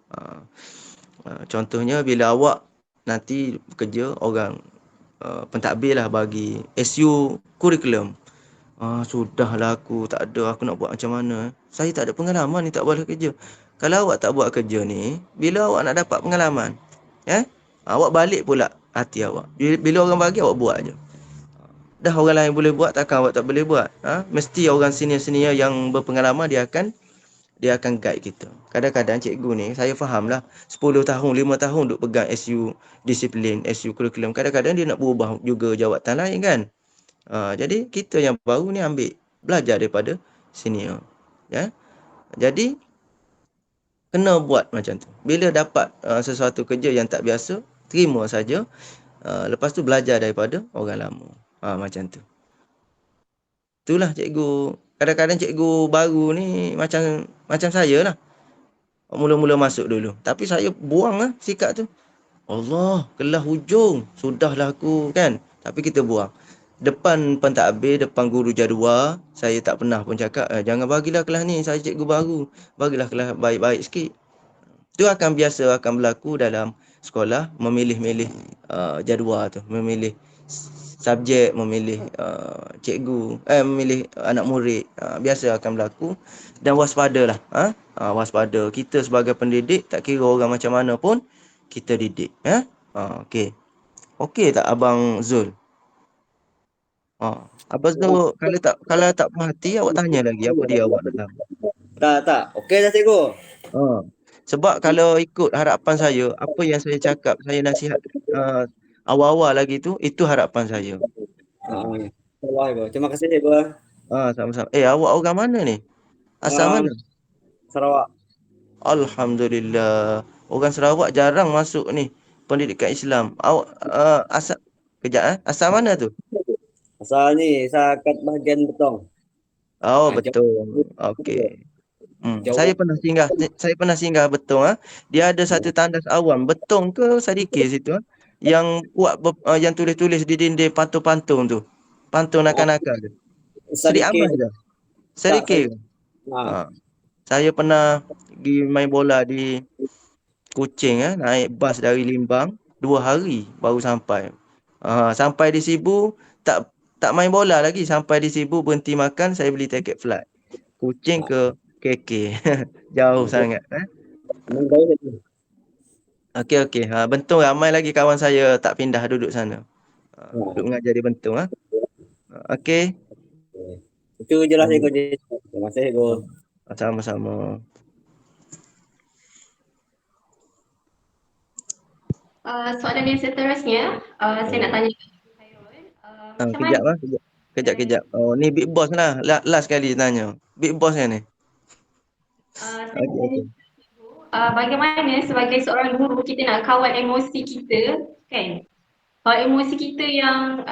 Contohnya bila awak nanti bekerja, orang pentadbir lah bagi SU kurikulum. Sudahlah aku tak ada, aku nak buat macam mana? Saya tak ada pengalaman ni, tak boleh kerja. Kalau awak tak buat kerja ni, bila awak nak dapat pengalaman, awak balik pula hati awak. Bila orang bagi, awak buat je. Dah orang lain boleh buat, takkan awak tak boleh buat? Mesti orang senior-senior yang berpengalaman dia akan guide kita. Kadang-kadang cikgu ni, saya faham lah, 10 tahun, 5 tahun duk pegang SU disiplin, SU kurikulum. Kadang-kadang dia nak berubah juga jawatan lain kan. Jadi kita yang baru ni belajar daripada senior. Jadi kena buat macam tu. Bila dapat sesuatu kerja yang tak biasa, terima saja. Lepas tu belajar daripada orang lama. Macam tu. Itulah cikgu. Kadang-kadang cikgu baru ni macam saya lah. Mula-mula masuk dulu. Tapi saya buang lah sikap tu. Allah, kelas hujung. Sudahlah aku kan. Tapi kita buang. Depan pentadbir, depan guru jadual, saya tak pernah pun cakap, jangan bagilah kelas ni, saya cikgu baru. Bagilah kelas baik-baik sikit. Itu akan berlaku dalam sekolah, memilih-milih jadual tu. Memilih subjek, memilih cikgu, memilih anak murid. Biasa akan berlaku. Dan waspadalah. Waspada. Kita sebagai pendidik, tak kira orang macam mana pun, kita didik. Okey. Okey tak Abang Zul? Abang Zul, kalau tak puas hati, awak tanya lagi apa dia awak nak tahu. Tak. Okey dah cikgu. Sebab kalau ikut harapan saya, apa yang saya cakap, saya nasihat awal-awal lagi tu, itu harapan saya. Terima kasih cikgu. Sama-sama. Awak orang mana ni? Asal mana? Sarawak. Alhamdulillah. Orang Sarawak jarang masuk ni pendidikan Islam. Awak asal mana tu? Asal ni, Sakat bahagian Betong. Betul. Okey. Saya pernah singgah Betong. Dia ada satu tandas awan Betong ke Sadikir situ, yang buat yang tulis-tulis di dinding pantung-pantung tu. Pantung nakal-nakal tu. Seri Amas ke? Sadikir. Saya pernah pergi main bola di Kuching, naik bas dari Limbang 2 hari baru sampai. Sampai di Sibu tak main bola lagi, sampai di Sibu berhenti makan, saya beli tiket flight. Kuching ke KK. Jauh sangat. Okey. Bentung ramai lagi kawan saya tak pindah duduk sana. Duduk mengajar di Bentung. Okey. Itu jelas Ego. Terima kasih Ego. Sama-sama. Soalan yang seterusnya, saya nak tanya kepada Khairul. Macam mana? Kejap lah, kejap. Oh, ni Big Boss lah. Last kali tanya. Big Boss ni. Saya nak Okey, tanya okey. bagaimana sebagai seorang guru kita nak kawal emosi kita, kan? Kalau emosi kita yang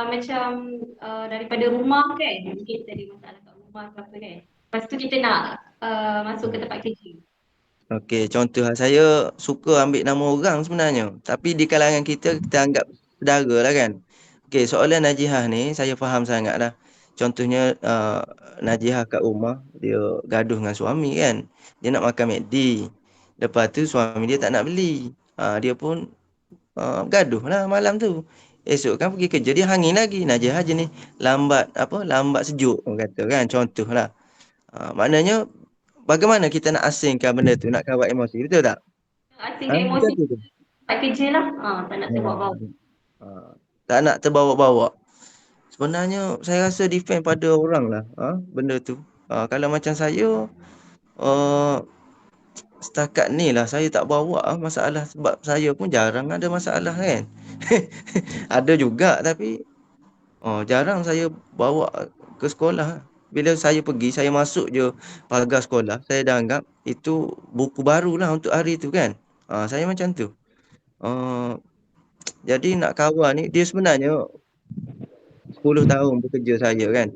macam daripada rumah kan, mungkin tadi masalah kat rumah ke apa kan. Lepas tu kita nak masuk ke tempat kerja. Okey, contoh lah, saya suka ambil nama orang sebenarnya. Tapi di kalangan kita anggap saudara lah kan. Okey, soalan Najihah ni saya faham sangat dah. Contohnya Najihah kat rumah, dia gaduh dengan suami kan. Dia nak makan McD. Lepas tu suami dia tak nak beli. Dia pun gaduh lah malam tu. Esok kan pergi kerja, dia hangin lagi. Najihah jenis lambat sejuk orang kata kan. Contoh lah. Maknanya bagaimana kita nak asingkan benda tu, nak kawal emosi, betul tak? Asingkan Macam emosi tu tu. tempat kerja lah. Tak nak terbawa-bawa. Tak nak terbawa-bawa. Sebenarnya saya rasa depend pada orang lah benda tu. Kalau macam saya, setakat ni lah saya tak bawa masalah sebab saya pun jarang ada masalah kan. Ada juga tapi jarang saya bawa ke sekolah. Bila saya pergi, saya masuk je pagar sekolah, saya dah anggap itu buku baru lah untuk hari tu kan. Saya macam tu. Jadi nak kawal ni, dia sebenarnya 10 tahun bekerja saya kan.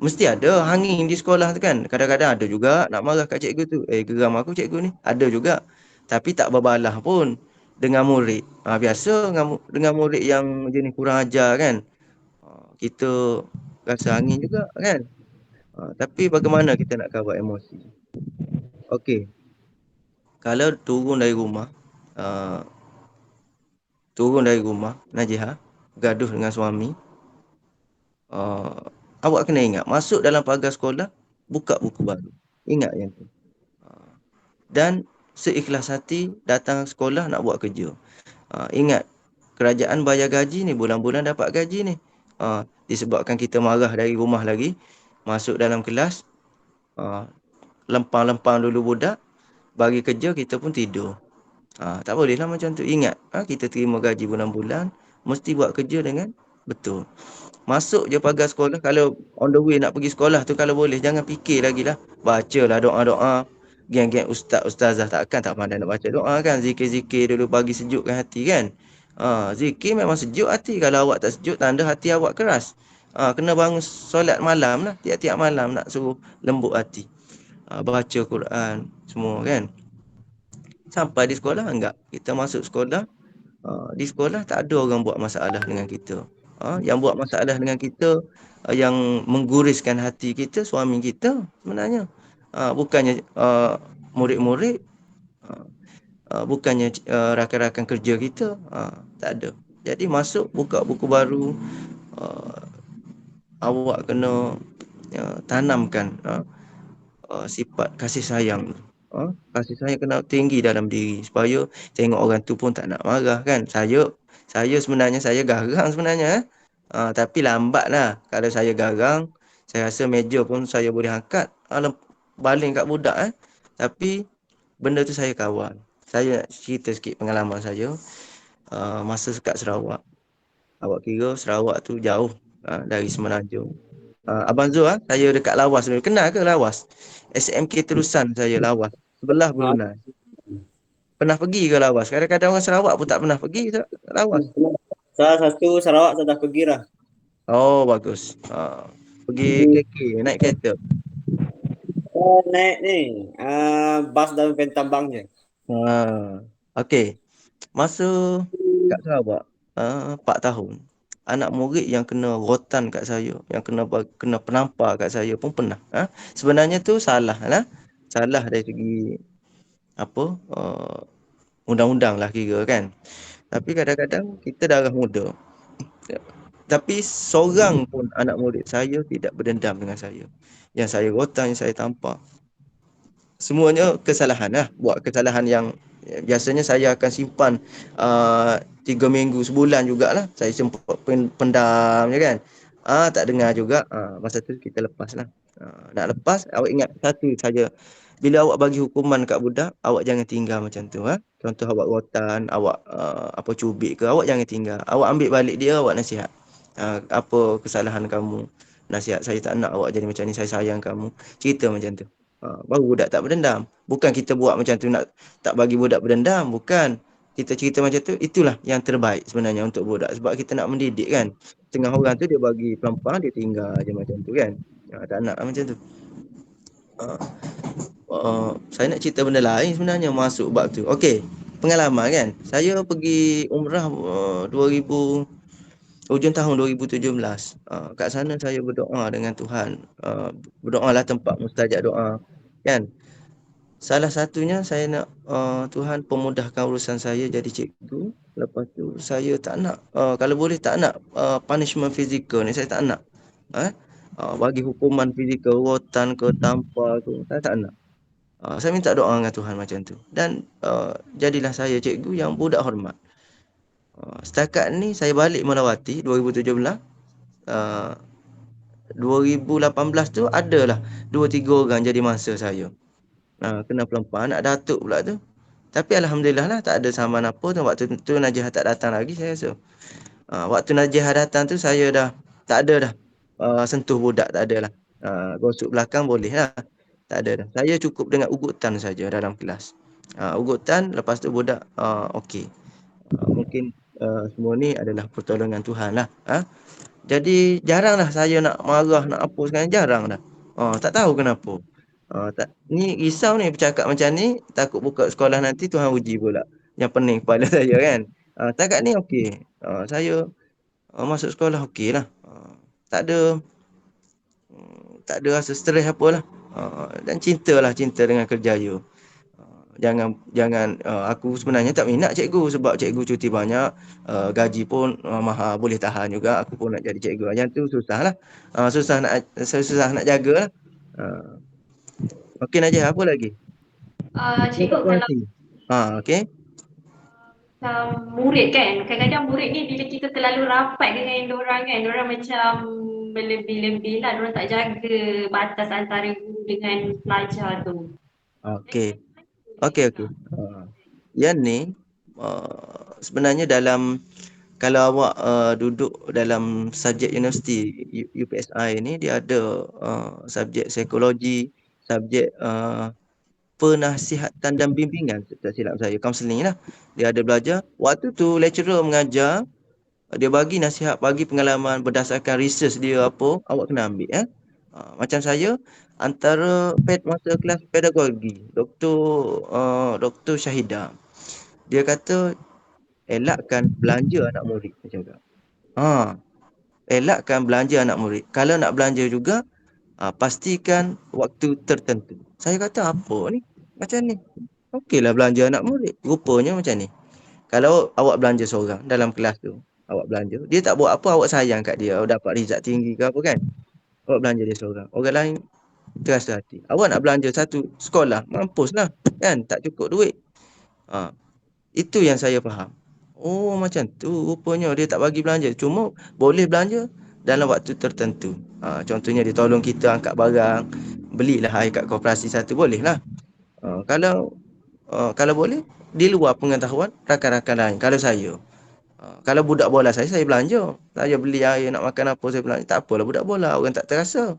Mesti ada hanging di sekolah tu kan. Kadang-kadang ada juga nak marah kat cikgu tu. Geram aku cikgu ni. Ada juga. Tapi tak berbalah pun dengan murid. Biasa dengan murid yang jenis kurang ajar kan. Kita rasa angin juga kan. Tapi bagaimana kita nak kawal emosi? Okey. Kalau turun dari rumah, Najihah gaduh dengan suami, awak kena ingat, masuk dalam pagar sekolah, buka buku baru. Ingat yang tu. Dan seikhlas hati datang sekolah nak buat kerja. Ingat, kerajaan bayar gaji ni, bulan-bulan dapat gaji ni. Disebabkan kita marah dari rumah lagi, masuk dalam kelas, lempang-lempang dulu budak, bagi kerja kita pun tidur. Tak boleh lah macam tu. Ingat, kita terima gaji bulan-bulan, mesti buat kerja dengan betul. Masuk je pagar sekolah, kalau on the way nak pergi sekolah tu, kalau boleh jangan fikir lagi lah. Bacalah doa-doa. Geng-geng ustaz-ustazah takkan tak pandai nak baca doa kan. Zikir-zikir dulu bagi sejukkan hati kan. Zikir memang sejuk hati. Kalau awak tak sejuk, tanda hati awak keras. Kena bangun solat malam lah. Tiap-tiap malam nak suruh lembut hati. Baca Quran semua kan. Sampai di sekolah enggak. Kita masuk sekolah, di sekolah tak ada orang buat masalah dengan kita. Yang buat masalah dengan kita, yang mengguriskan hati kita, suami kita sebenarnya. Bukannya murid-murid, bukannya rakan-rakan kerja kita. Tak ada. Jadi masuk, buka buku baru, awak kena tanamkan sifat kasih sayang. Kasih sayang kena tinggi dalam diri supaya tengok orang tu pun tak nak marah kan. Saya sebenarnya saya garang sebenarnya. Tapi lambat lah. Kalau saya garang, saya rasa meja pun saya boleh angkat baling kat budak. Tapi benda tu saya kawal. Saya cerita sikit pengalaman saya. Masa kat Sarawak. Awak kira Sarawak tu jauh dari Semenanjung. Abang Zul, saya dekat Lawas dulu. Kenal ke Lawas? SMK Terusan saya Lawas. Sebelah Brunei. Pernah pergi ke Lawas? Kadang-kadang orang Sarawak pun tak pernah pergi ke Lawas. Salah satu Sarawak sudah pergi lah. Oh, bagus. Pergi KK, naik kereta. Naik ni, bas dan pentambang je. Okey. Masa kat Sarawak, 4 tahun. Anak murid yang kena rotan kat saya, yang kena penampar kat saya pun pernah. Sebenarnya tu salah lah. Salah dari segi undang-undang lah kira kan. Tapi kadang-kadang kita darah muda. Tapi seorang pun anak murid saya tidak berdendam dengan saya. Yang saya rotan, yang saya tampar. Semuanya kesalahan lah. Buat kesalahan yang biasanya saya akan simpan 3 minggu, sebulan jugalah. Saya sempat pendam je kan. Tak dengar juga. Masa tu kita lepas lah. Nak lepas, awak ingat satu saja. Bila awak bagi hukuman kat budak, awak jangan tinggal macam tu. Contoh awak rotan, awak apa cubit ke, awak jangan tinggal. Awak ambil balik dia, awak nasihat. Apa kesalahan kamu? Nasihat, saya tak nak awak jadi macam ni, saya sayang kamu. Cerita macam tu. Baru budak tak berdendam. Bukan kita buat macam tu nak tak bagi budak berdendam. Bukan. Kita cerita macam tu, itulah yang terbaik sebenarnya untuk budak. Sebab kita nak mendidik kan. Tengah orang tu dia bagi pelan-pelan, dia tinggal je macam tu kan. Tak nak macam tu. Saya nak cerita benda lain sebenarnya masuk bab tu. Okey, pengalaman kan. Saya pergi umrah 2000 hujung tahun 2017. Kat sana saya berdoa dengan Tuhan. Berdoalah tempat mustajab doa kan. Salah satunya saya nak Tuhan pemudahkan urusan saya jadi cikgu. Lepas tu saya tak nak kalau boleh tak nak punishment fizikal ni, saya tak nak. Bagi hukuman fizikal, rotan ke tampar tu, saya tak nak. Saya minta doa dengan Tuhan macam tu. Dan jadilah saya cikgu yang budak hormat. Setakat ni saya balik melawati 2017. 2018 tu adalah 2-3 orang jadi mangsa saya. Kena pelempan, anak datuk pula tu. Tapi alhamdulillah lah, tak ada saman apa tu. Waktu tu Najihah tak datang lagi, saya rasa. Waktu Najihah datang tu saya dah tak ada dah sentuh budak, tak ada lah. Gosok belakang boleh lah, tak ada dah. Saya cukup dengan ugutan saja dalam kelas. Ugutan, lepas tu budak okey. Mungkin semua ni adalah pertolongan Tuhan lah. Jadi jaranglah saya nak marah, nak apa sekarang, jarang dah. Tak tahu kenapa. Ni risau ni bercakap macam ni, takut buka sekolah nanti Tuhan uji pula. Yang pening kepala saya kan. Setakat ni okey. Saya masuk sekolah okey lah. Tak ada rasa stres apalah. Dan cinta dengan kerjaya. Jangan aku sebenarnya tak minat cikgu sebab cikgu cuti banyak, gaji pun mahal, boleh tahan juga. Aku pun nak jadi cikgu. Yang tu susah lah. Susah nak jaga lah. Okey Najih, apa lagi? Cikgu kalau Okey. murid kan, kadang-kadang murid ni bila kita terlalu rapat dengan diorang kan, diorang macam berlebih-lebih lah, diorang tak jaga batas antara guru dengan pelajar tu. Okey. Yang ni sebenarnya dalam kalau awak duduk dalam subjek universiti UPSI ni, dia ada subjek psikologi, subjek penasihatan dan bimbingan, tak silap saya, kaunseling lah. Dia ada belajar. Waktu tu lecturer mengajar, dia bagi nasihat, bagi pengalaman berdasarkan research dia apa, awak kena ambil. Macam saya, antara masa kelas pedagogi, Dr. Syahidah, dia kata elakkan belanja anak murid, dia cakap. Elakkan belanja anak murid. Kalau nak belanja juga, pastikan waktu tertentu. Saya kata apa ni? Macam ni. Okeylah belanja anak murid. Rupanya macam ni. Kalau awak belanja seorang dalam kelas tu, awak belanja, dia tak buat apa, awak sayang kat dia, awak dapat result tinggi ke apa kan? Awak belanja dia seorang. Orang lain terasa hati. Awak nak belanja satu sekolah, mampuslah. Kan? Tak cukup duit. Itu yang saya faham. Oh macam tu. Rupanya dia tak bagi belanja. Cuma boleh belanja dalam waktu tertentu. Contohnya dia tolong kita angkat barang, belilah air kat koperasi satu, boleh lah. Kalau boleh di luar pengetahuan rakan-rakan lain. Kalau saya kalau budak bola saya belanja. Saya beli air nak makan apa, saya belanja. Tak apalah budak bola, orang tak terasa.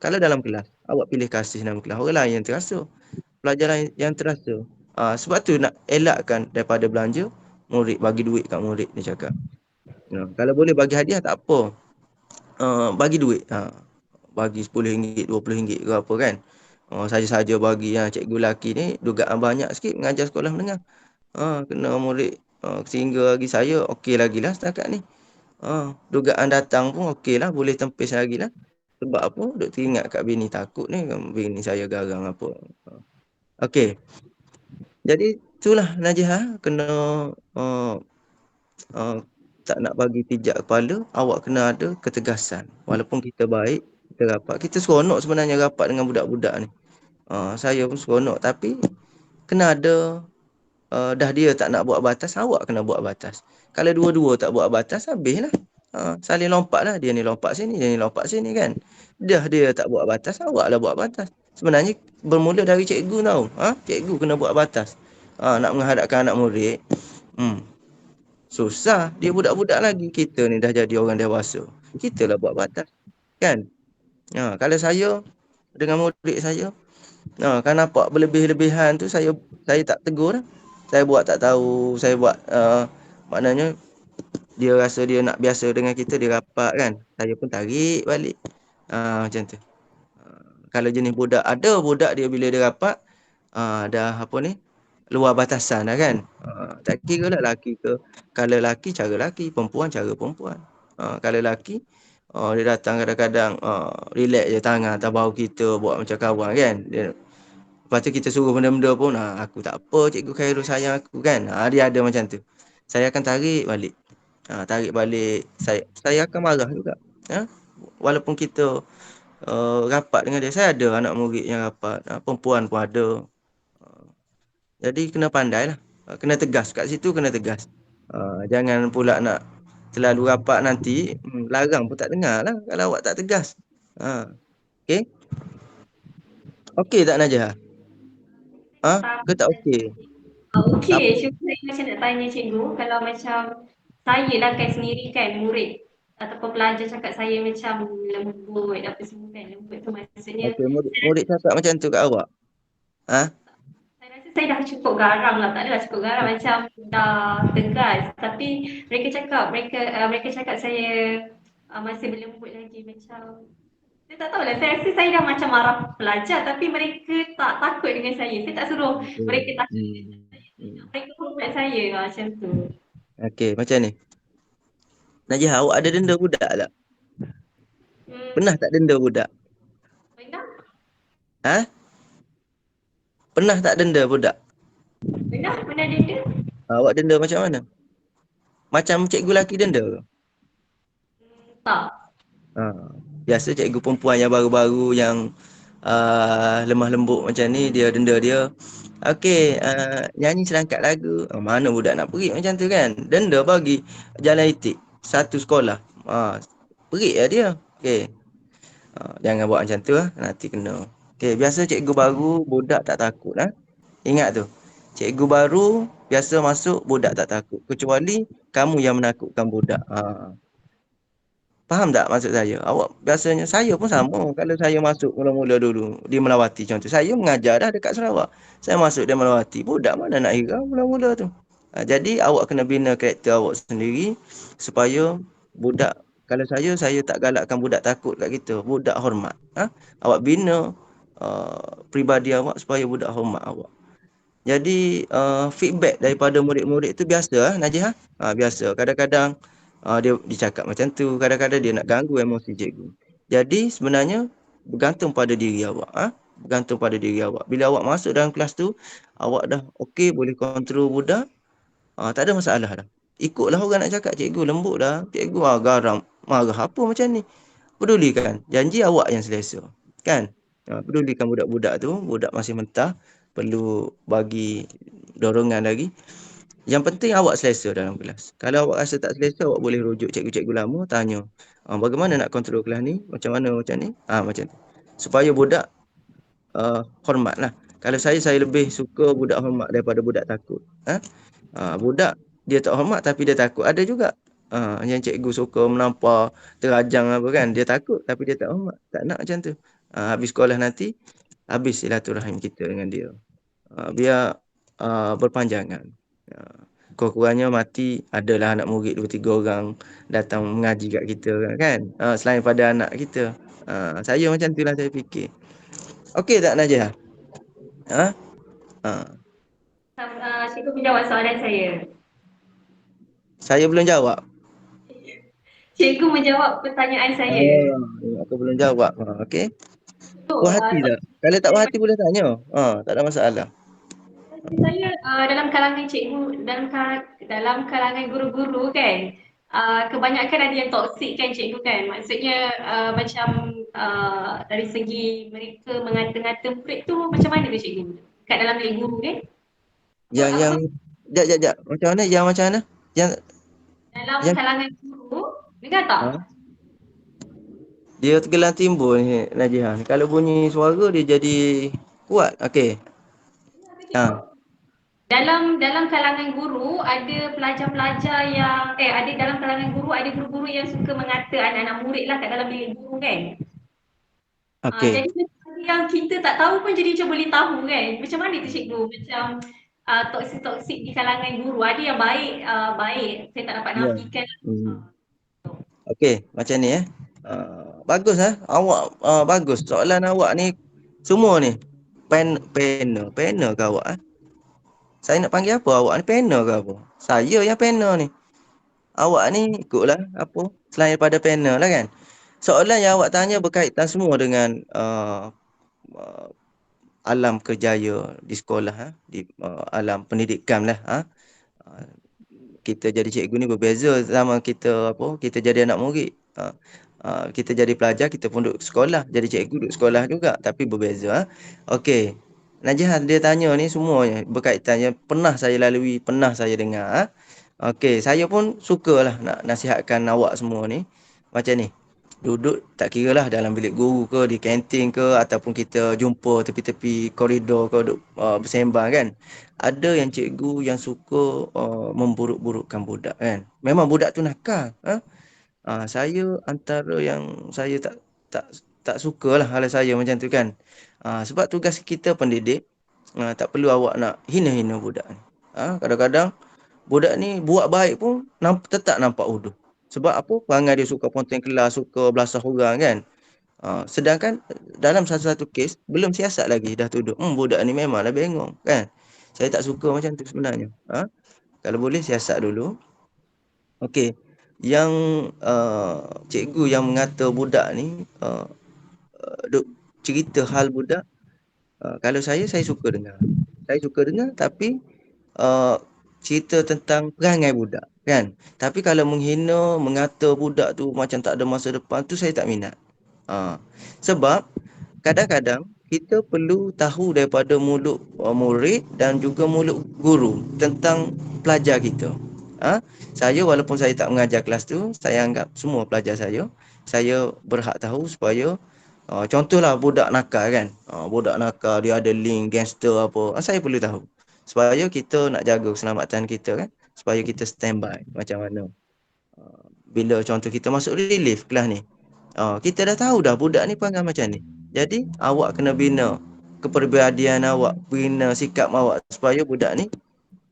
Kalau dalam kelas, awak pilih kasih dalam kelas, orang lain yang terasa, pelajar lain yang terasa. Sebab tu nak elakkan daripada belanja, murid bagi duit kat murid, dia cakap. Kalau boleh bagi hadiah tak apa. Bagi duit. Bagi RM10, RM20 ke apa kan. Saja-saja bagi cikgu lelaki ni dugaan banyak sikit mengajar sekolah menengah. Kena murid sehingga bagi saya okey lagi lah setakat ni. Dugaan datang pun okey lah, boleh tempis lagi lah. Sebab apa? Duk teringat kat bini, takut ni bini saya garang apa. Okey. Jadi itulah Najihah, kena tak nak bagi pijak kepala, awak kena ada ketegasan. Walaupun kita baik, kita rapat. Kita seronok sebenarnya rapat dengan budak-budak ni. Saya pun seronok, tapi kena ada dah dia tak nak buat batas, awak kena buat batas. Kalau dua-dua tak buat batas, habislah. Saling lompat lah. Dia ni lompat sini, dia ni lompat sini kan. Dia tak buat batas, awaklah buat batas. Sebenarnya bermula dari cikgu tau. Cikgu kena buat batas. Nak menghadapkan anak murid. Susah. Dia budak-budak lagi. Kita ni dah jadi orang dewasa. Kita lah buat batas. Kan? Kalau saya dengan murid saya, kan nampak berlebih-lebihan tu, saya tak tegur lah. Saya buat tak tahu. Saya buat maknanya dia rasa dia nak biasa dengan kita, dia rapat kan. Saya pun tarik balik. Macam tu. Kalau jenis budak, ada budak dia bila dia rapat, dah apa ni, luar batasan dah kan. Tak kira lah lelaki ke. Kalau lelaki, cara lelaki. Perempuan, cara perempuan. Kalau lelaki, dia datang kadang-kadang relax je tangan atas bahu kita, buat macam kawan kan. Lepas tu kita suruh benda-benda pun, aku tak apa, cikgu Khairul sayang aku kan. Dia ada macam tu. Saya akan tarik balik. Tarik balik. Saya akan marah juga. Walaupun kita rapat dengan dia. Saya ada anak murid yang rapat. Perempuan pun ada. Jadi kena pandai lah. Kena tegas. Kat situ kena tegas. Jangan pula nak terlalu rapat nanti. Larang pun tak dengar lah kalau awak tak tegas. Okey? Okey tak Najah? Ke tak okey? Okey, cuma saya macam nak tanya cikgu, kalau macam saya lah kan sendiri kan, murid ataupun pelajar cakap saya macam lembut, apa semua kan, lembut tu maksudnya Okey, murid cakap macam tu kat awak? saya rasa saya dah cukup garang lah, tak adalah cukup garang, macam dah tegas. Tapi mereka cakap saya masih berlembut lagi, macam saya tak tahulah, saya rasa saya dah macam marah pelajar tapi mereka tak takut dengan saya. Saya tak suruh mereka takut dengan saya. Mereka hormat saya macam tu. Okey, macam ni. Najah, awak ada denda budak tak? Pernah tak denda budak? Pernah? Pernah tak denda budak? Pernah denda? Awak denda macam mana? Macam cikgu lelaki denda ke? Tak. Biasa cikgu perempuan yang baru-baru yang lemah lembut macam ni, dia denda dia. Okey, nyanyi selangkat lagu. Mana budak nak perik macam tu kan? Denda bagi jalan itik. Satu sekolah. Perik lah dia. Okey. Jangan buat macam tu lah. Nanti kena. Okey, biasa cikgu baru, budak tak takut lah. Ingat tu. Cikgu baru, biasa masuk, budak tak takut. Kecuali kamu yang menakutkan budak. Faham tak maksud saya? Awak biasanya, saya pun sama. Kalau saya masuk mula-mula dulu di Melawati contoh. Saya mengajar dah dekat Sarawak. Saya masuk di Melawati. Budak mana nak hirau mula-mula tu. Jadi awak kena bina karakter awak sendiri supaya budak, kalau saya tak galakkan budak takut kat kita. Budak hormat. Awak bina peribadi awak supaya budak hormat awak. Jadi feedback daripada murid-murid tu biasa Najih. Biasa. Kadang-kadang dia cakap macam tu, kadang-kadang dia nak ganggu emosi cikgu. Jadi sebenarnya bergantung pada diri awak. Bergantung pada diri awak. Bila awak masuk dalam kelas tu, awak dah okey, boleh kontrol budak, tak ada masalah dah. Ikutlah orang nak cakap, cikgu lembut dah, cikgu garam, marah apa macam ni. Pedulikan, janji awak yang selesa. Kan? Pedulikan budak-budak tu, budak masih mentah, perlu bagi dorongan lagi. Yang penting awak selesa dalam kelas. Kalau awak rasa tak selesa, awak boleh rujuk cikgu-cikgu lama, tanya. Bagaimana nak kontrol kelas ni? Macam mana macam ni? Macam tu. Supaya budak hormat lah. Kalau saya lebih suka budak hormat daripada budak takut. Budak, dia tak hormat tapi dia takut. Ada juga yang cikgu suka menampar, terajang apa kan. Dia takut tapi dia tak hormat. Tak nak macam tu. Habis sekolah nanti, habis silaturahim kita dengan dia. Biar berpanjangan. Kurang-kurangnya mati adalah anak murid 2-3 orang datang mengaji kat kita kan. Selain pada anak kita. Saya macam itulah saya fikir. Okey tak Najah? Cikgu menjawab soalan saya. Saya belum jawab. Cikgu menjawab pertanyaan saya. Aku belum jawab. Okey. Puas hati tak? Kalau tak puas hati boleh tanya. Tak ada masalah. Saya dalam kalangan cikgu, dalam kalangan guru-guru kan, kebanyakan ada yang toksik kan cikgu kan. Maksudnya macam dari segi mereka mengata-ngata murid tu macam mana ke cikgu? Kat dalam bilik guru kan? Jap. Macam mana? Yang macam mana? Yang dalam kalangan guru Dengar tak? Ha? Dia tergelam timbul ni Najihan. Kalau bunyi suara dia jadi kuat. Okey. Ha. Dalam kalangan guru ada pelajar-pelajar yang ada dalam kalangan guru ada guru-guru yang suka mengata anak-anak murid lah kat dalam bilik guru kan. Okey. Jadi yang kita tak tahu pun jadi macam boleh tahu kan. Macam mana tu cikgu? Macam toksik-toksik di kalangan guru. Ada yang baik. Saya tak dapat Ya. nafikan. Okey, macam ni bagus awak bagus. Soalan awak ni semua ni panel ke awak Saya nak panggil apa awak ni, panel ke apa? Saya yang panel ni. Awak ni ikutlah apa selain daripada panel lah kan. Soalan yang awak tanya berkaitan semua dengan alam kerjaya di sekolah di alam pendidikan lah. Kita jadi cikgu ni berbeza sama kita kita jadi anak murid. Kita jadi pelajar, kita pun duduk sekolah, jadi cikgu duduk sekolah juga tapi berbeza. Okey. Najihan dia tanya ni semuanya berkaitan yang pernah saya lalui, pernah saya dengar. Okey, saya pun sukalah nak nasihatkan awak semua ni macam ni. Duduk tak kiralah dalam bilik guru ke, di kantin ke, ataupun kita jumpa tepi-tepi koridor ke, duduk bersembang kan. Ada yang cikgu yang suka memburuk-burukkan budak kan. Memang budak tu nakal. Saya antara yang saya tak sukalah hal saya macam tu kan. Sebab tugas kita pendidik, tak perlu awak nak hina-hina budak ni. Kadang-kadang budak ni buat baik pun tetap nampak bodoh. Sebab apa? Perangai dia suka ponteng kelas, suka belasah orang kan. Sedangkan dalam satu-satu kes belum siasat lagi dah tuduh budak ni memanglah bengong kan. Saya tak suka macam tu sebenarnya. Kalau boleh siasat dulu. Okey. Yang cikgu yang mengata budak ni duk cerita hal budak, kalau saya suka dengar. Saya suka dengar tapi cerita tentang perangai budak kan. Tapi kalau menghina, mengata budak tu macam tak ada masa depan tu saya tak minat. Sebab kadang-kadang kita perlu tahu daripada mulut murid dan juga mulut guru tentang pelajar kita. Saya walaupun saya tak mengajar kelas tu, saya anggap semua pelajar saya berhak tahu supaya contohlah budak nakal kan. Budak nakal dia ada link gangster apa. Saya perlu tahu. Supaya kita nak jaga keselamatan kita kan. Supaya kita standby macam mana. Bila contoh kita masuk relief kelas ni. Kita dah tahu dah budak ni perangai macam ni. Jadi awak kena bina kepribadian awak, bina sikap awak supaya budak ni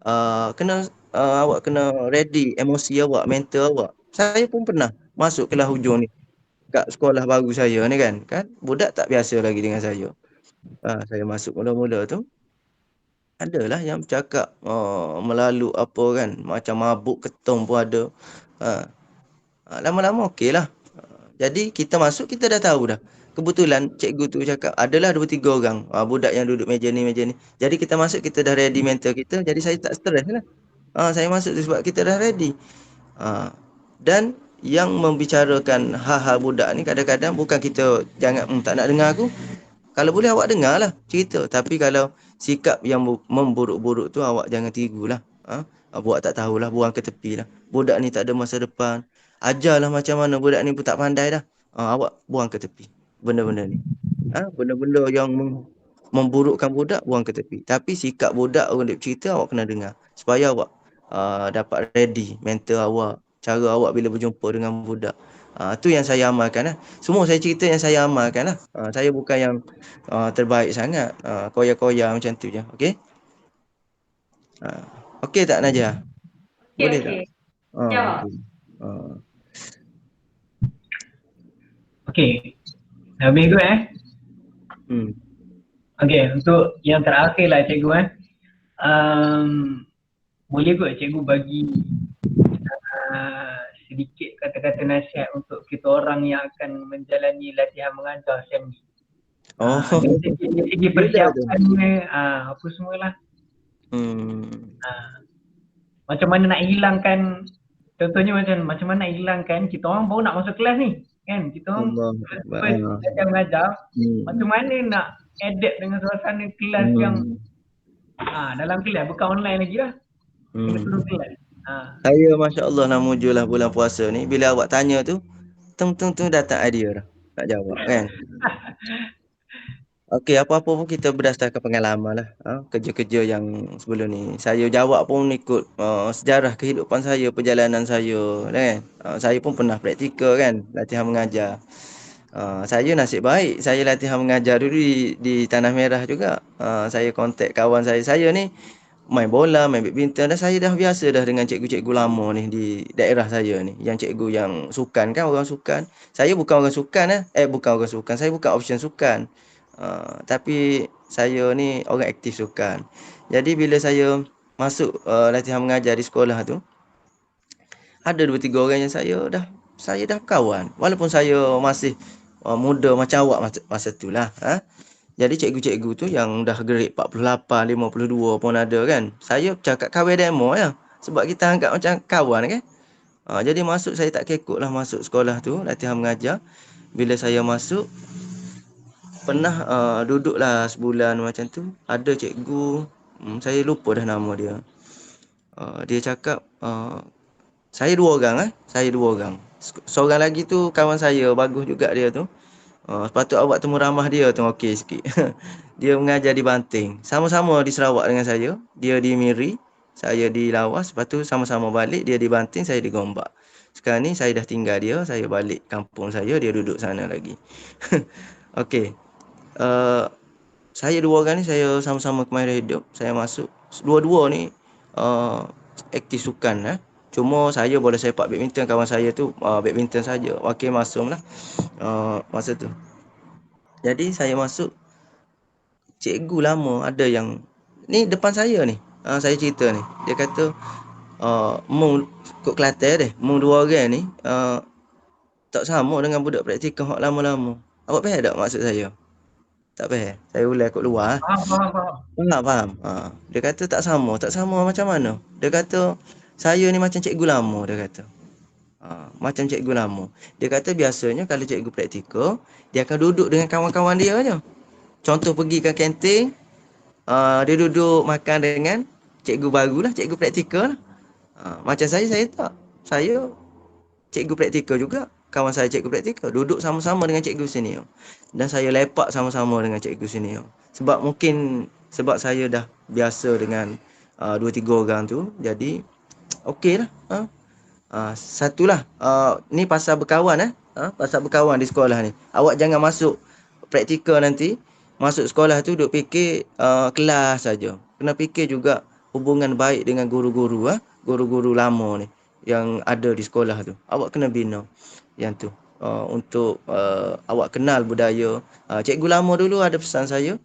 awak kena ready emosi awak, mental awak. Saya pun pernah masuk kelas hujung ni kat sekolah baru saya ni kan budak tak biasa lagi dengan saya. Saya masuk mula-mula tu adalah yang bercakap melalui apa kan, macam mabuk ketong pun ada. Lama-lama okeylah. Jadi kita masuk, kita dah tahu dah. Kebetulan cikgu tu cakap adalah 2-3 orang budak yang duduk meja ni. Jadi kita masuk, kita dah ready mental kita. Jadi saya tak stres lah. Saya masuk tu sebab kita dah ready. Dan yang membicarakan hal-hal budak ni kadang-kadang bukan kita jangan tak nak dengar aku. Kalau boleh awak dengarlah cerita. Tapi kalau sikap yang memburuk-buruk tu awak jangan tirulah. Buat tak tahulah, buang ke tepi lah. Budak ni tak ada masa depan. Ajarlah macam mana, budak ni pun tak pandai dah. Awak buang ke tepi benda-benda ni. Benda-benda yang memburukkan budak buang ke tepi. Tapi sikap budak orang dia cerita awak kena dengar. Supaya awak dapat ready mental awak, cara awak bila berjumpa dengan budak. Tu yang saya amalkan lah. Semua saya cerita yang saya amalkan lah. Saya bukan yang terbaik sangat. Koya-koya macam tu je. Okey? Okey tak Najah? Boleh tak? Jawab. Okey. Habis tu Okey, untuk yang terakhir lah cikgu boleh kot cikgu bagi sedikit kata-kata nasihat untuk kita orang yang akan menjalani latihan mengajar SEM ni. Dari segi persiapannya apa semualah. Macam mana nak hilangkan, contohnya macam mana nak hilangkan kita orang baru nak masuk kelas ni kan, kita orang belajar mengajar, macam mana nak adapt dengan suasana kelas yang dalam kelas, bukan online lagi lah, kena turun kelas. Saya Masya Allah nak mujulah bulan puasa ni. Bila awak tanya tu, tung datang idea dah. Nak jawab kan. Okey, apa-apa pun kita berdasarkan pengalaman lah. Kerja-kerja yang sebelum ni. Saya jawab pun ikut sejarah kehidupan saya, perjalanan saya kan. Saya pun pernah praktikal kan, latihan mengajar. Saya nasib baik, saya latihan mengajar dulu di Tanah Merah juga. Saya kontak kawan saya. Saya ni main bola, main badminton dah, saya dah biasa dah dengan cikgu-cikgu lama ni di daerah saya ni. Yang cikgu yang sukan kan, orang sukan. Saya bukan orang sukan bukan orang sukan. Saya bukan option sukan. Tapi saya ni orang aktif sukan. Jadi bila saya masuk latihan mengajar di sekolah tu, ada 2-3 orang yang saya dah kawan. Walaupun saya masih muda macam awak masa tu lah. Jadi cikgu-cikgu tu yang dah grade 48, 52 pun ada kan. Saya cakap kawin demo ya. Sebab kita anggap macam kawan kan. Jadi masuk saya tak kekok lah masuk sekolah tu, latihan mengajar. Bila saya masuk, pernah duduklah sebulan macam tu. Ada cikgu, saya lupa dah nama dia. Dia cakap, saya 2 orang Saya 2 orang. Seorang lagi tu kawan saya, bagus juga dia tu. Sepatut awak temu ramah dia tu okey sikit. Dia mengajar di Banting. Sama-sama di Sarawak dengan saya. Dia di Miri, saya di Lawas. Lepas tu sama-sama balik. Dia di Banting, saya di Gombak. Sekarang ni saya dah tinggal dia. Saya balik kampung saya. Dia duduk sana lagi. Okey. Saya 2 orang ni saya sama-sama kemahiran hidup. Saya masuk. Dua-dua ni aktif sukan Cuma saya bola sepak badminton. Kawan saya tu badminton saja. Wakil masuk lah masa tu. Jadi saya masuk, cikgu lama ada yang ni depan saya ni. Saya cerita ni. Dia kata mung kod Kelantan deh. Mung 2 orang ni tak sama dengan budak praktikal hak lama-lama. Awak faham tak maksud saya? Tak faham. Saya ulang kod luar. Faham. Dia kata tak sama macam mana? Dia kata saya ni macam cikgu lama, dia kata. Macam cikgu lama. Dia kata biasanya kalau cikgu praktikal, dia akan duduk dengan kawan-kawan dia je. Contoh pergi ke kantin, dia duduk makan dengan cikgu baru lah, cikgu praktikal lah. Macam saya tak. Saya cikgu praktikal juga. Kawan saya cikgu praktikal. Duduk sama-sama dengan cikgu senior. Dan saya lepak sama-sama dengan cikgu senior. Sebab saya dah biasa dengan 2-3 orang tu. Jadi, okey lah. Satulah. Ni pasal berkawan pasal berkawan di sekolah ni. Awak jangan masuk praktikal nanti. Masuk sekolah tu duk fikir kelas saja. Kena fikir juga hubungan baik dengan guru-guru guru-guru lama ni yang ada di sekolah tu. Awak kena bina yang tu. Untuk awak kenal budaya. Cikgu lama dulu ada pesan saya,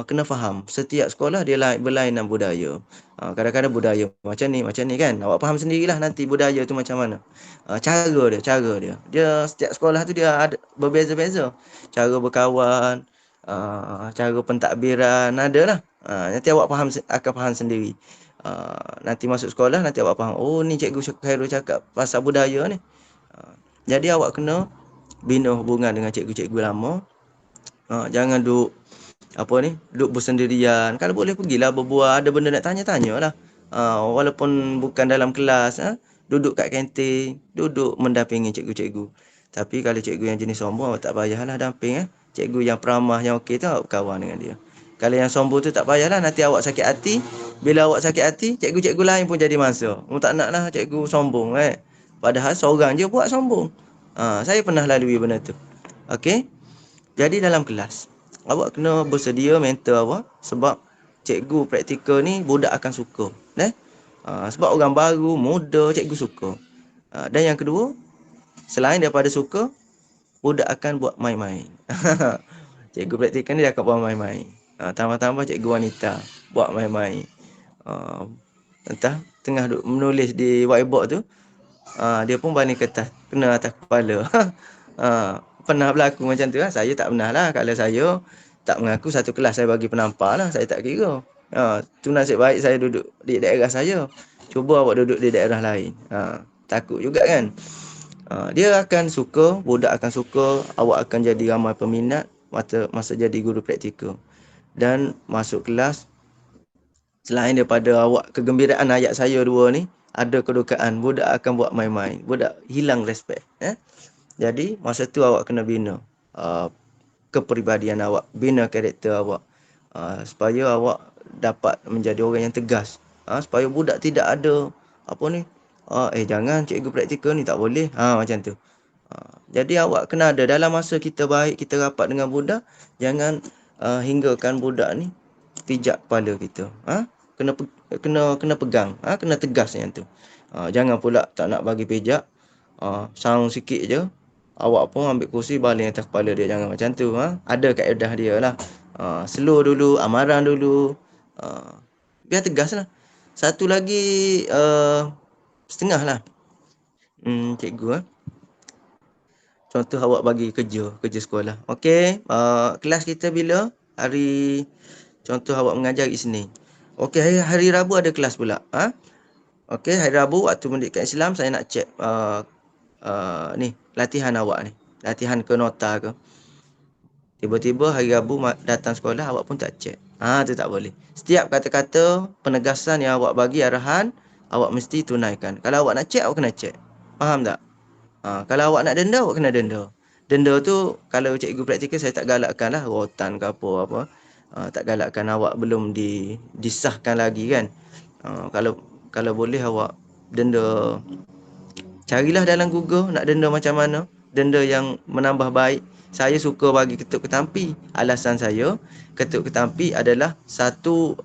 kena faham setiap sekolah dia berlainan budaya. Kadang-kadang budaya macam ni kan. Awak faham sendirilah nanti budaya tu macam mana. Cara dia. Dia setiap sekolah tu dia ada berbeza-beza. Cara berkawan, cara pentadbiran adalah. Nanti awak akan faham sendiri. Nanti masuk sekolah nanti awak faham. Oh ni cikgu Khairul cakap pasal budaya ni. Jadi awak kena bina hubungan dengan cikgu-cikgu lama. Jangan duk bersendirian. Kalau boleh pergilah berbual, ada benda nak tanya-tanya lah. Walaupun bukan dalam kelas, duduk kat kantin, duduk mendampingi cikgu-cikgu. Tapi kalau cikgu yang jenis sombong, awak tak payahlah damping. Cikgu yang peramah, yang okey tu, awak berkawan dengan dia. Kalau yang sombong tu tak payahlah, nanti awak sakit hati. Bila awak sakit hati, cikgu-cikgu lain pun jadi masa. Tak naklah cikgu sombong Padahal seorang je buat sombong. Saya pernah lalui benda tu. Okey. Jadi dalam kelas, awak kena bersedia mentor awak. Sebab cikgu praktikal ni budak akan suka. Sebab orang baru, muda, cikgu suka. Dan yang kedua, selain daripada suka, budak akan buat main-main. Cikgu praktikal ni dia akan buat main-main. Tambah-tambah cikgu wanita buat main-main. Entah tengah menulis di whiteboard tu, dia pun baling kertas kena atas kepala. Pernah berlaku macam tu Saya tak pernah lah. Kalau saya tak mengaku satu kelas saya bagi penampar lah. Saya tak kira. Tu nasib baik saya duduk di daerah saya. Cuba awak duduk di daerah lain. Takut juga kan. Dia akan suka, budak akan suka, awak akan jadi ramai peminat masa jadi guru praktikal. Dan masuk kelas, selain daripada awak kegembiraan ayat saya 2 ni, ada kedukaan, budak akan buat main-main, budak hilang respect. Jadi masa tu awak kena bina kepribadian awak, bina karakter awak, supaya awak dapat menjadi orang yang tegas, supaya budak tidak ada apa ni, jangan cikgu praktikal ni tak boleh, macam tu. Jadi awak kena ada dalam masa kita baik, kita rapat dengan budak, jangan hinggakan budak ni pijak kepala kita. Kena pegang, kena tegas yang tu. Jangan pula tak nak bagi pijak, saung sikit je, awak pun ambil kursi baling atas kepala dia, jangan macam tu. Ada kaedah dia lah. Slow dulu, amaran dulu, biar tegas lah. Satu lagi setengah lah, cikgu contoh awak bagi kerja sekolah. Okey, kelas kita bila? Hari, contoh awak mengajar Isnin. Okey, hari Rabu ada kelas pula. Okey, hari Rabu waktu pendidikan Islam saya nak check ni latihan awak ni. Latihan ke nota ke. Tiba-tiba hari Rabu datang sekolah awak pun tak check. Tu tak boleh. Setiap kata-kata penegasan yang awak bagi arahan, awak mesti tunaikan. Kalau awak nak check, awak kena check. Faham tak? Kalau awak nak denda, awak kena denda. Denda tu kalau cikgu praktikal saya tak galakkan lah, rotan ke apa. Tak galakkan, awak belum disahkan lagi kan. Kalau boleh awak denda, carilah dalam Google nak denda macam mana, denda yang menambah baik. Saya suka bagi ketuk ketampi. Alasan saya, ketuk ketampi adalah satu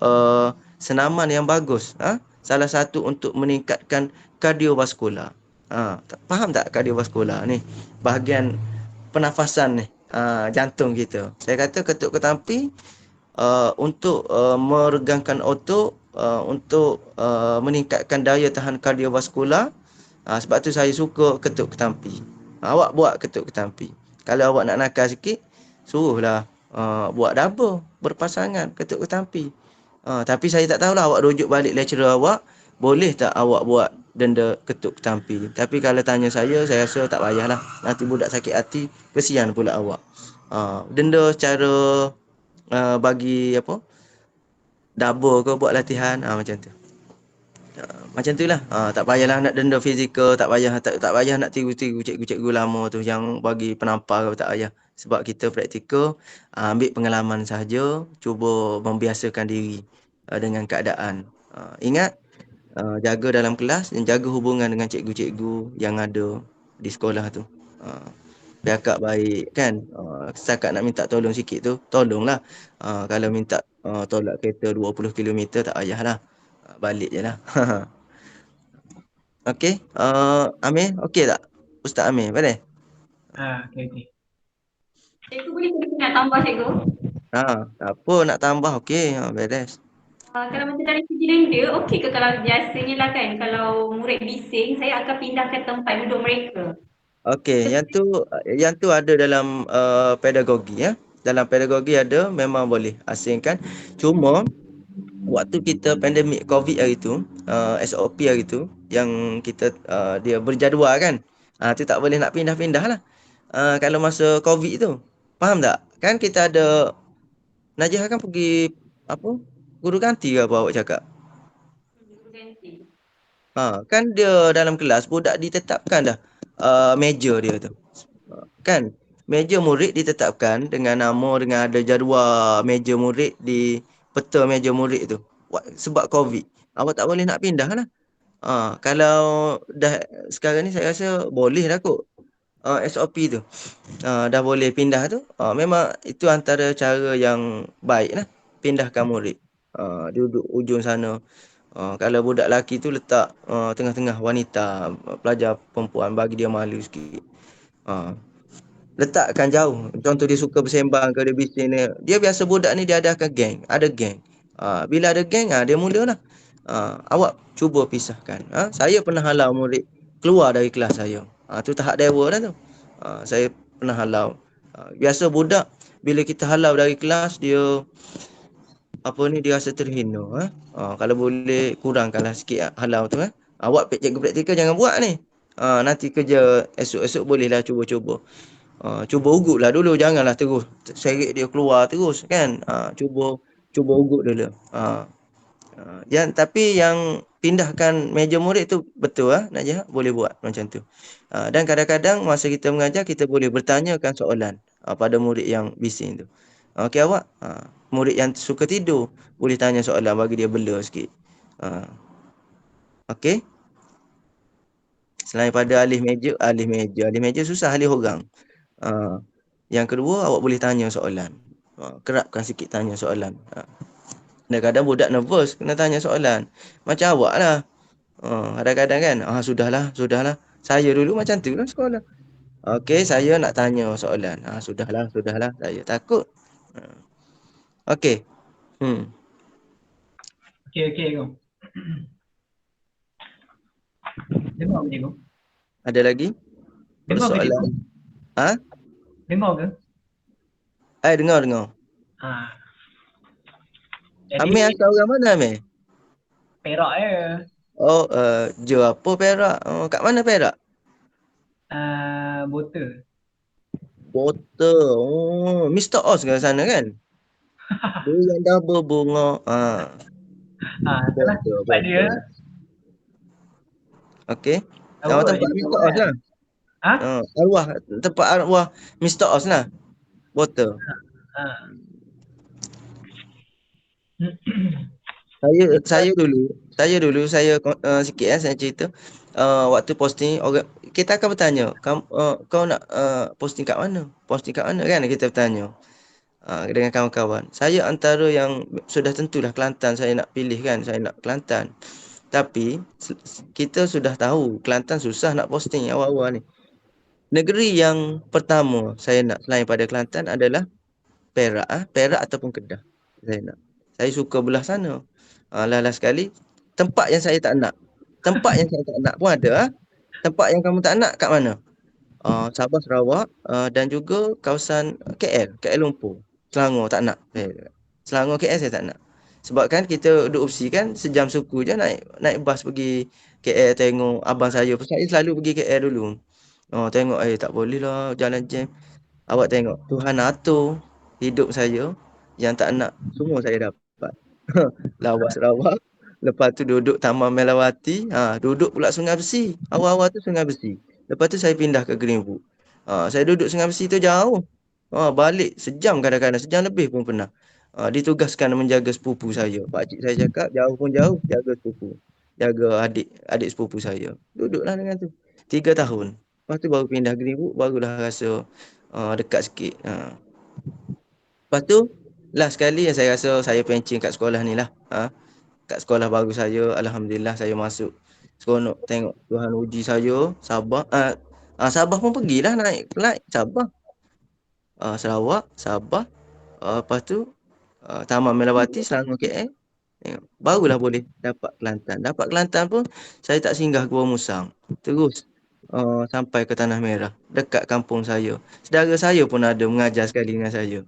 senaman yang bagus. Salah satu untuk meningkatkan kardiovaskular. Faham tak kardiovaskular ni? Bahagian pernafasan ni, jantung kita. Saya kata ketuk ketampi untuk meregangkan otot, untuk meningkatkan daya tahan kardiovaskular. Sebab tu saya suka ketuk ketampi. Awak buat ketuk ketampi. Kalau awak nak nakal sikit, suruhlah buat double, berpasangan ketuk ketampi. Tapi saya tak tahulah, awak rujuk balik lecturer awak, boleh tak awak buat denda ketuk ketampi. Tapi kalau tanya saya rasa tak payahlah. Nanti budak sakit hati, kesian pula awak. Denda secara bagi apa, double ke buat latihan, macam tu. Macam tu lah. Tak payahlah nak denda fizikal, tak payah nak tiru-tiru cikgu-cikgu lama tu yang bagi penampar ke, tak payah. Sebab kita praktikal, ambil pengalaman sahaja, cuba membiasakan diri dengan keadaan. Ingat, jaga dalam kelas dan jaga hubungan dengan cikgu-cikgu yang ada di sekolah tu. Biakak baik kan. Setakat nak minta tolong sikit tu, tolonglah. Kalau minta tolak kereta 20 km tak payahlah, balik je lah. Okey, Amir, okey tak? Ustaz Amir, boleh? Okey. Cikgu boleh nak tambah cikgu? Tak apa nak tambah, okey, beres. Kalau macam dari segi denda, okey ke kalau biasanya lah kan, kalau murid bising, saya akan pindahkan tempat duduk mereka. Okey, yang tu ada dalam pedagogi ya. Dalam pedagogi ada, memang boleh asingkan. Cuma waktu kita pandemik COVID hari tu, SOP hari tu, yang kita dia berjadual kan. Tu tak boleh nak pindah-pindah lah. Kalau masa COVID tu, faham tak? Kan kita ada, Najah kan pergi apa? Guru ganti ke apa awak cakap? Guru ganti. Kan dia dalam kelas budak ditetapkan dah meja dia tu. Kan meja murid ditetapkan dengan nama, dengan ada jadual meja murid di peta meja murid tu. Sebab COVID, awak tak boleh nak pindah lah. Kalau dah sekarang ni saya rasa boleh dah kot. SOP tu dah boleh pindah tu. Memang itu antara cara yang baik lah, pindahkan murid. Duduk ujung sana. Kalau budak lelaki tu letak tengah-tengah wanita, pelajar perempuan, bagi dia malu sikit. Letakkan jauh. Contoh dia suka bersembang ke, dia bising ni. Dia biasa budak ni dia ada geng. Bila ada geng, dia mulalah. Awak cuba pisahkan. Saya pernah halau murid keluar dari kelas saya. Tu tahap dewa dah tu. Saya pernah halau. Biasa budak bila kita halau dari kelas, dia dia rasa terhina. Kalau boleh kurangkanlah sikit halau tu. Awak cikgu praktikal jangan buat ni. Nanti kerja esok-esok bolehlah cuba-cuba. Cuba ugutlah dulu, janganlah terus seret dia keluar terus kan. Cuba ugut dulu. Tapi yang pindahkan meja murid tu betul Najah, boleh buat macam tu. Dan kadang-kadang masa kita mengajar kita boleh bertanyakan soalan pada murid yang bising tu. Okey awak, murid yang suka tidur boleh tanya soalan bagi dia bela sikit. Okey. Selain pada alih meja susah alih orang. Yang kedua awak boleh tanya soalan. Kerapkan sikit tanya soalan. Kadang-kadang budak nervous kena tanya soalan. Macam awak lah. Kadang-kadang kan, sudahlah. Saya dulu macam tu lah sekolah. Okey, saya nak tanya soalan. Sudahlah. Saya takut. Okey. Okey, cikgu. Dengar ke, cikgu? Ada lagi? Dengar ke, cikgu? Dengar ke? Dengar. Jadi, Amir asal orang mana Amir? Perak je. Oh, apa Perak? Kat mana Perak? Botol. Oh, Mr. Oz ke sana kan? Dia yang dah berbunga. Itulah tempat dia. Okey. Tempat Mr. Oz lah. Tempat arwah Mr. Oz lah. Botol. Saya dulu sikit saya cerita. Waktu posting kita akan bertanya, kau nak posting kat mana? Kan kita bertanya. Dengan kawan-kawan. Saya antara yang sudah tentulah Kelantan saya nak pilih kan, saya nak Kelantan. Tapi kita sudah tahu Kelantan susah nak posting awal-awal ni. Negeri yang pertama saya nak selain pada Kelantan adalah Perak ataupun Kedah. Saya suka belah sana. Last sekali tempat yang saya tak nak. Tempat yang saya tak nak pun ada. Tempat yang kamu tak nak kat mana? Sabah, Sarawak dan juga kawasan KL Lumpur. Selangor tak nak. Selangor KL saya tak nak. Sebab kan kita duduk opsi kan sejam suku je naik bas pergi KL tengok abang saya. Saya selalu pergi KL dulu. Tengok tak boleh lah jalan jam. Awak tengok Tuhan atur hidup saya yang tak nak semua saya dapat. Lawas Sarawak. Lepas tu duduk Taman Melawati. Duduk pula Sungai Besi. Awal-awal tu Sungai Besi. Lepas tu saya pindah ke Greenwood. Saya duduk Sungai Besi tu jauh. Balik sejam kadang-kadang. Sejam lebih pun pernah. Ditugaskan menjaga sepupu saya. Pakcik saya cakap jauh pun jauh. Jaga sepupu. Jaga adik sepupu saya. Duduklah dengan tu. 3 tahun. Lepas tu baru pindah Greenwood. Barulah rasa dekat sikit. Lepas tu last sekali yang saya rasa saya pencing kat sekolah ni lah. Kat sekolah baru saya, alhamdulillah saya masuk. Seronok tengok Tuhan uji saya. Sabah. Sabah pun pergilah naik flight Sabah. Sarawak, Sabah. Lepas tu Taman Melawati, Selangor KL. Barulah boleh dapat Kelantan. Dapat Kelantan pun saya tak singgah ke Bawah Musang. Terus sampai ke Tanah Merah. Dekat kampung saya. Saudara saya pun ada mengajar sekali dengan saya.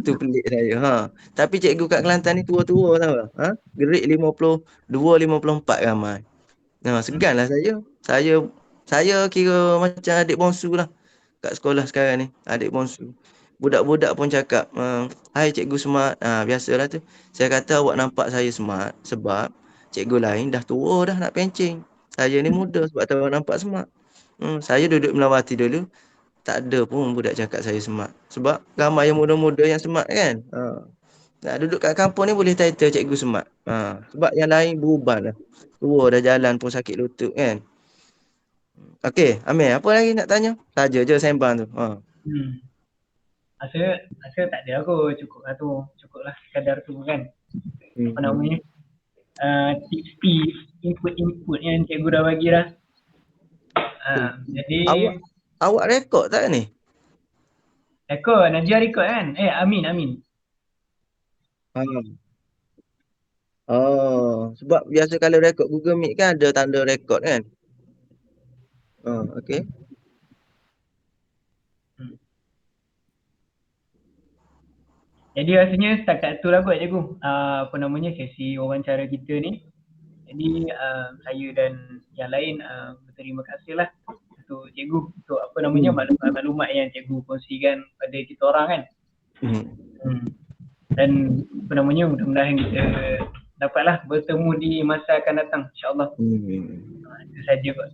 Tu pelik saya. Tapi cikgu kat Kelantan ni tua-tua tau. Grade 52, 54 ramai. Segan lah saya. Saya kira macam adik bongsu lah. Kat sekolah sekarang ni. Adik bongsu. Budak-budak pun cakap, hai cikgu smart. Biasalah tu. Saya kata awak nampak saya smart. Sebab cikgu lain dah tua dah nak pencing. Saya ni muda sebab tu awak nampak smart. Saya duduk Melawati dulu. Tak ada pun budak cakap saya smart. Sebab ramai yang muda-muda yang smart kan. Duduk kat kampung ni boleh title cikgu smart. Sebab yang lain berubah lah. Tua dah jalan pun sakit lutut kan. Okey, Amir, apa lagi nak tanya? Saja je sembang tu. Rasa tak ada aku. Cukup lah tu. Cukup lah sekadar tu kan. Apa namanya? Tips-tips, input-input yang cikgu dah bagi dah. Jadi awak rekod tak ni? Rekod, Najia rekod kan? Amin. Sebab biasa kalau rekod Google Meet kan ada tanda rekod kan? Okey. Jadi rasanya setakat tu lah kot cikgu. Apa namanya sesi wawancara kita ni. Jadi saya dan yang lain berterima kasih lah untuk cikgu untuk apa namanya maklumat yang cikgu kongsikan pada kita orang kan. Dan apa namanya mudah-mudahan kita dapatlah bertemu di masa akan datang, insyaAllah. Itu saja kot.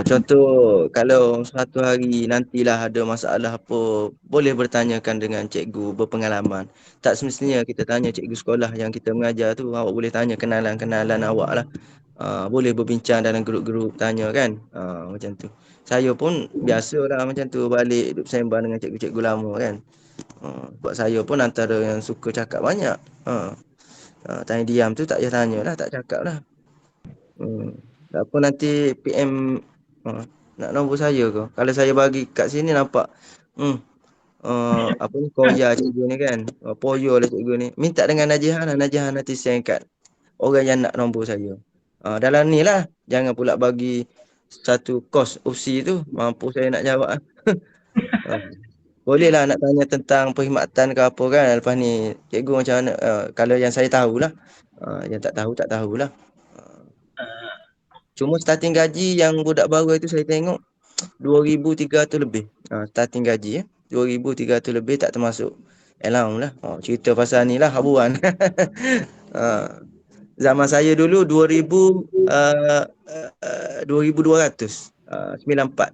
Contoh kalau suatu hari nantilah ada masalah apa, boleh bertanyakan dengan cikgu berpengalaman. Tak semestinya kita tanya cikgu sekolah yang kita mengajar tu, awak boleh tanya kenalan-kenalan awak lah. Boleh berbincang dalam grup-grup tanya kan. Macam tu. Saya pun biasalah macam tu, balik duduk sembang dengan cikgu-cikgu lama kan. Sebab saya pun antara yang suka cakap banyak. Tanya diam tu tak payah tanya lah, tak cakap lah. Tak apa nanti PM nak nombor saya ke. Kalau saya bagi kat sini nampak apa ni, koya cikgu ni kan. Poyo lah cikgu ni. Minta dengan Najihah lah. Najihah nanti send kat orang yang nak nombor saya. Dalam ni lah. Jangan pula bagi satu kos opsi tu. Mampu saya nak jawab. Boleh lah nak tanya tentang perkhidmatan ke apa kan. Lepas ni cikgu macam mana. Kalau yang saya tahulah. Yang tak tahulah. Cuma starting gaji yang budak baru itu saya tengok 2,300 lebih. Starting gaji 2,300 lebih tak termasuk allowance lah. Cerita pasal ni lah habuan. Zaman saya dulu 2,200 94.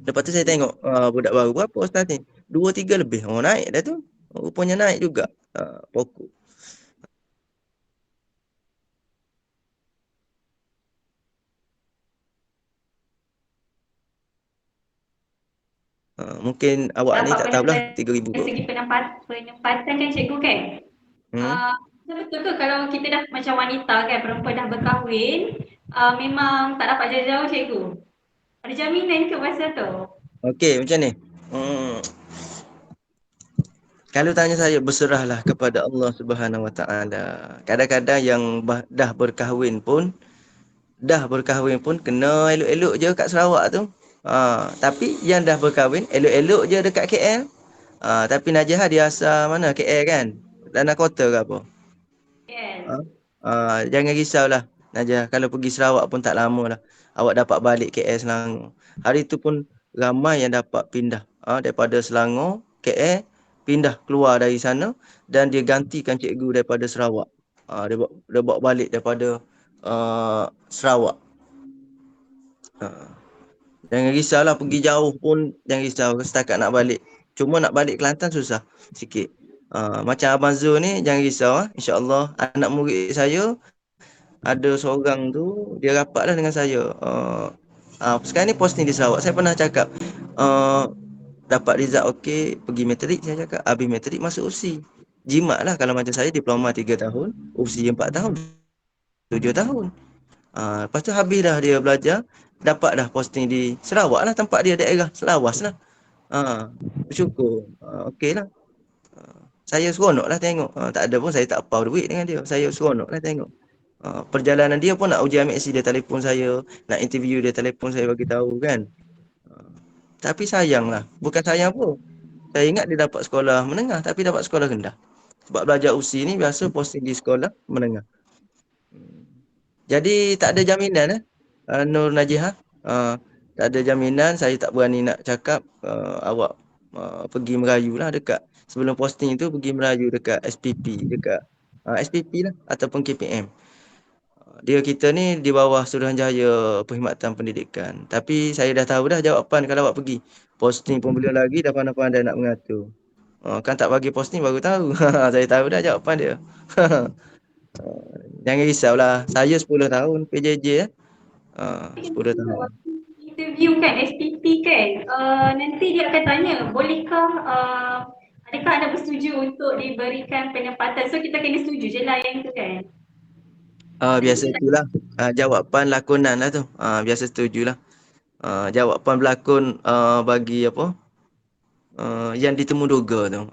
Lepas tu saya tengok budak baru berapa starting? 2-3 lebih. Naik dah tu. Rupanya naik juga pokok. Mungkin awak ni tak tahulah 3,000 kot. Dari segi penempatan kan cikgu kan? Betul ke kalau kita dah macam wanita kan, perempuan dah berkahwin, memang tak dapat jauh-jauh cikgu? Ada jaminan ke pasal tu? Okey, macam ni. Kalau tanya saya, berserahlah kepada Allah Subhanahu Wa Taala. Kadang-kadang yang dah berkahwin pun kena elok-elok je kat Sarawak tu. Tapi yang dah berkahwin elok-elok je dekat KL. Tapi Najihah dia asal mana? KL kan? Dalam kota ke apa? Yes. Jangan risaulah Najihah. Kalau pergi Sarawak pun tak lama lah. Awak dapat balik KL Selangor. Hari tu pun ramai yang dapat pindah daripada Selangor, KL, pindah keluar dari sana dan dia gantikan cikgu daripada Sarawak. Dia bawa balik daripada Sarawak. Jangan risaulah pergi jauh pun, jangan risau setakat nak balik. Cuma nak balik Kelantan susah sikit. Macam Abang Zul ni jangan risau insya-Allah anak murid saya ada seorang tu dia rapatlah dengan saya. Sekarang ni posting di Sarawak. Saya pernah cakap dapat result okey, pergi matrik, saya cakap habis matrik masuk UPSI. Jimat lah kalau macam saya diploma 3 tahun, UPSI 4 tahun, 7 tahun. Lepas tu habis dah dia belajar, dapat dah posting di Sarawak lah, tempat dia daerah Selawas lah. Bersyukur. Okey lah. Saya seronok lah tengok. Tak ada pun saya tak apa duit dengan dia. Saya seronok lah tengok. Perjalanan dia pun nak uji MXC dia telefon saya, nak interview dia telefon saya bagi tahu kan. Tapi sayang lah. Bukan sayang pun. Saya ingat dia dapat sekolah menengah tapi dapat sekolah rendah. Sebab belajar UPSI ni biasa posting di sekolah menengah. Jadi tak ada jaminan Nur Najihah. Tak ada jaminan, saya tak berani nak cakap. Awak pergi merayu lah dekat sebelum posting tu, pergi merayu dekat SPP, dekat SPP lah ataupun KPM. Dia kita ni di bawah Suruhanjaya Perkhidmatan Pendidikan. Tapi saya dah tahu dah jawapan kalau awak pergi. Posting pun belum lagi dah pandai-pandai nak mengatur. Kan tak bagi posting baru tahu. Saya tahu dah jawapan dia. Jangan risaulah. Saya 10 tahun PJJ 10 tahun. Interview kan SPP kan, nanti dia akan tanya bolehkah adakah anda bersetuju untuk diberikan penempatan, so kita kena setuju je lah yang tu kan. Biasa itulah jawapan lakonan lah tu. Biasa setujulah. Jawapan berlakon bagi apa? Yang ditemu duga tu.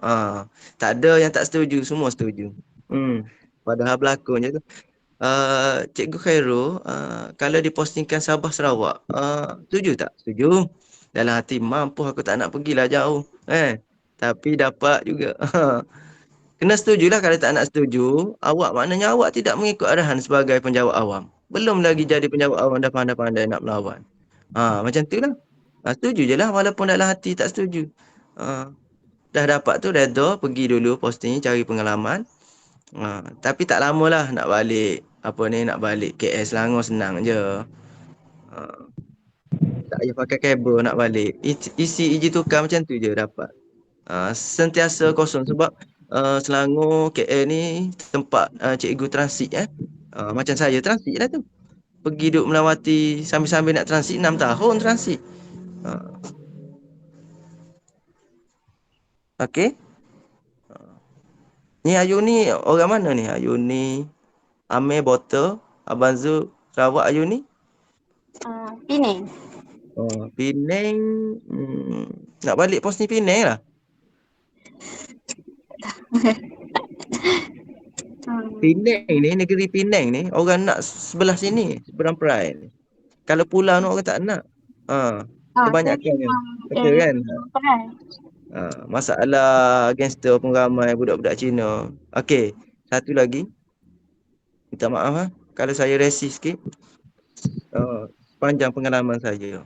Tak ada yang tak setuju, semua setuju. Padahal berlakon je tu. Cikgu Khairul, kalau dipostingkan Sabah Sarawak, setuju tak? Setuju. Dalam hati mampu aku tak nak pergilah jauh. Tapi dapat juga. Kena setujulah. Kalau tak nak setuju, awak maknanya awak tidak mengikut arahan sebagai penjawat awam. Belum lagi jadi penjawat awam dah pandai-pandai nak melawan. Macam tu lah. Setuju je lah walaupun dalam hati tak setuju. Dah dapat tu redha, pergi dulu posting cari pengalaman. Tapi tak lama lah nak balik nak balik KL Selangor senang je. Tak payah pakai kabel nak balik. Isi iji tukar macam tu je dapat. Sentiasa kosong sebab Selangor KL ni tempat cikgu transit macam saya transit lah tu. Pergi duduk melawati sambil-sambil nak transit 6 tahun transit. Okey. Ni Ayu ni orang mana ni? Ayu ni Amir Botol, Abang Zul, Sarawak Ayu ni? Penang. Penang. Nak balik pos ni Penang lah. Penang ni, negeri Penang ni, orang nak sebelah sini, seberang Perai ni. Kalau pulau ni orang tak nak. Kebanyakan kan. Betul kan? Masalah gangster pun ramai budak-budak Cina. Okey, satu lagi. Minta maaf kalau saya racist sikit. Sepanjang pengalaman saya.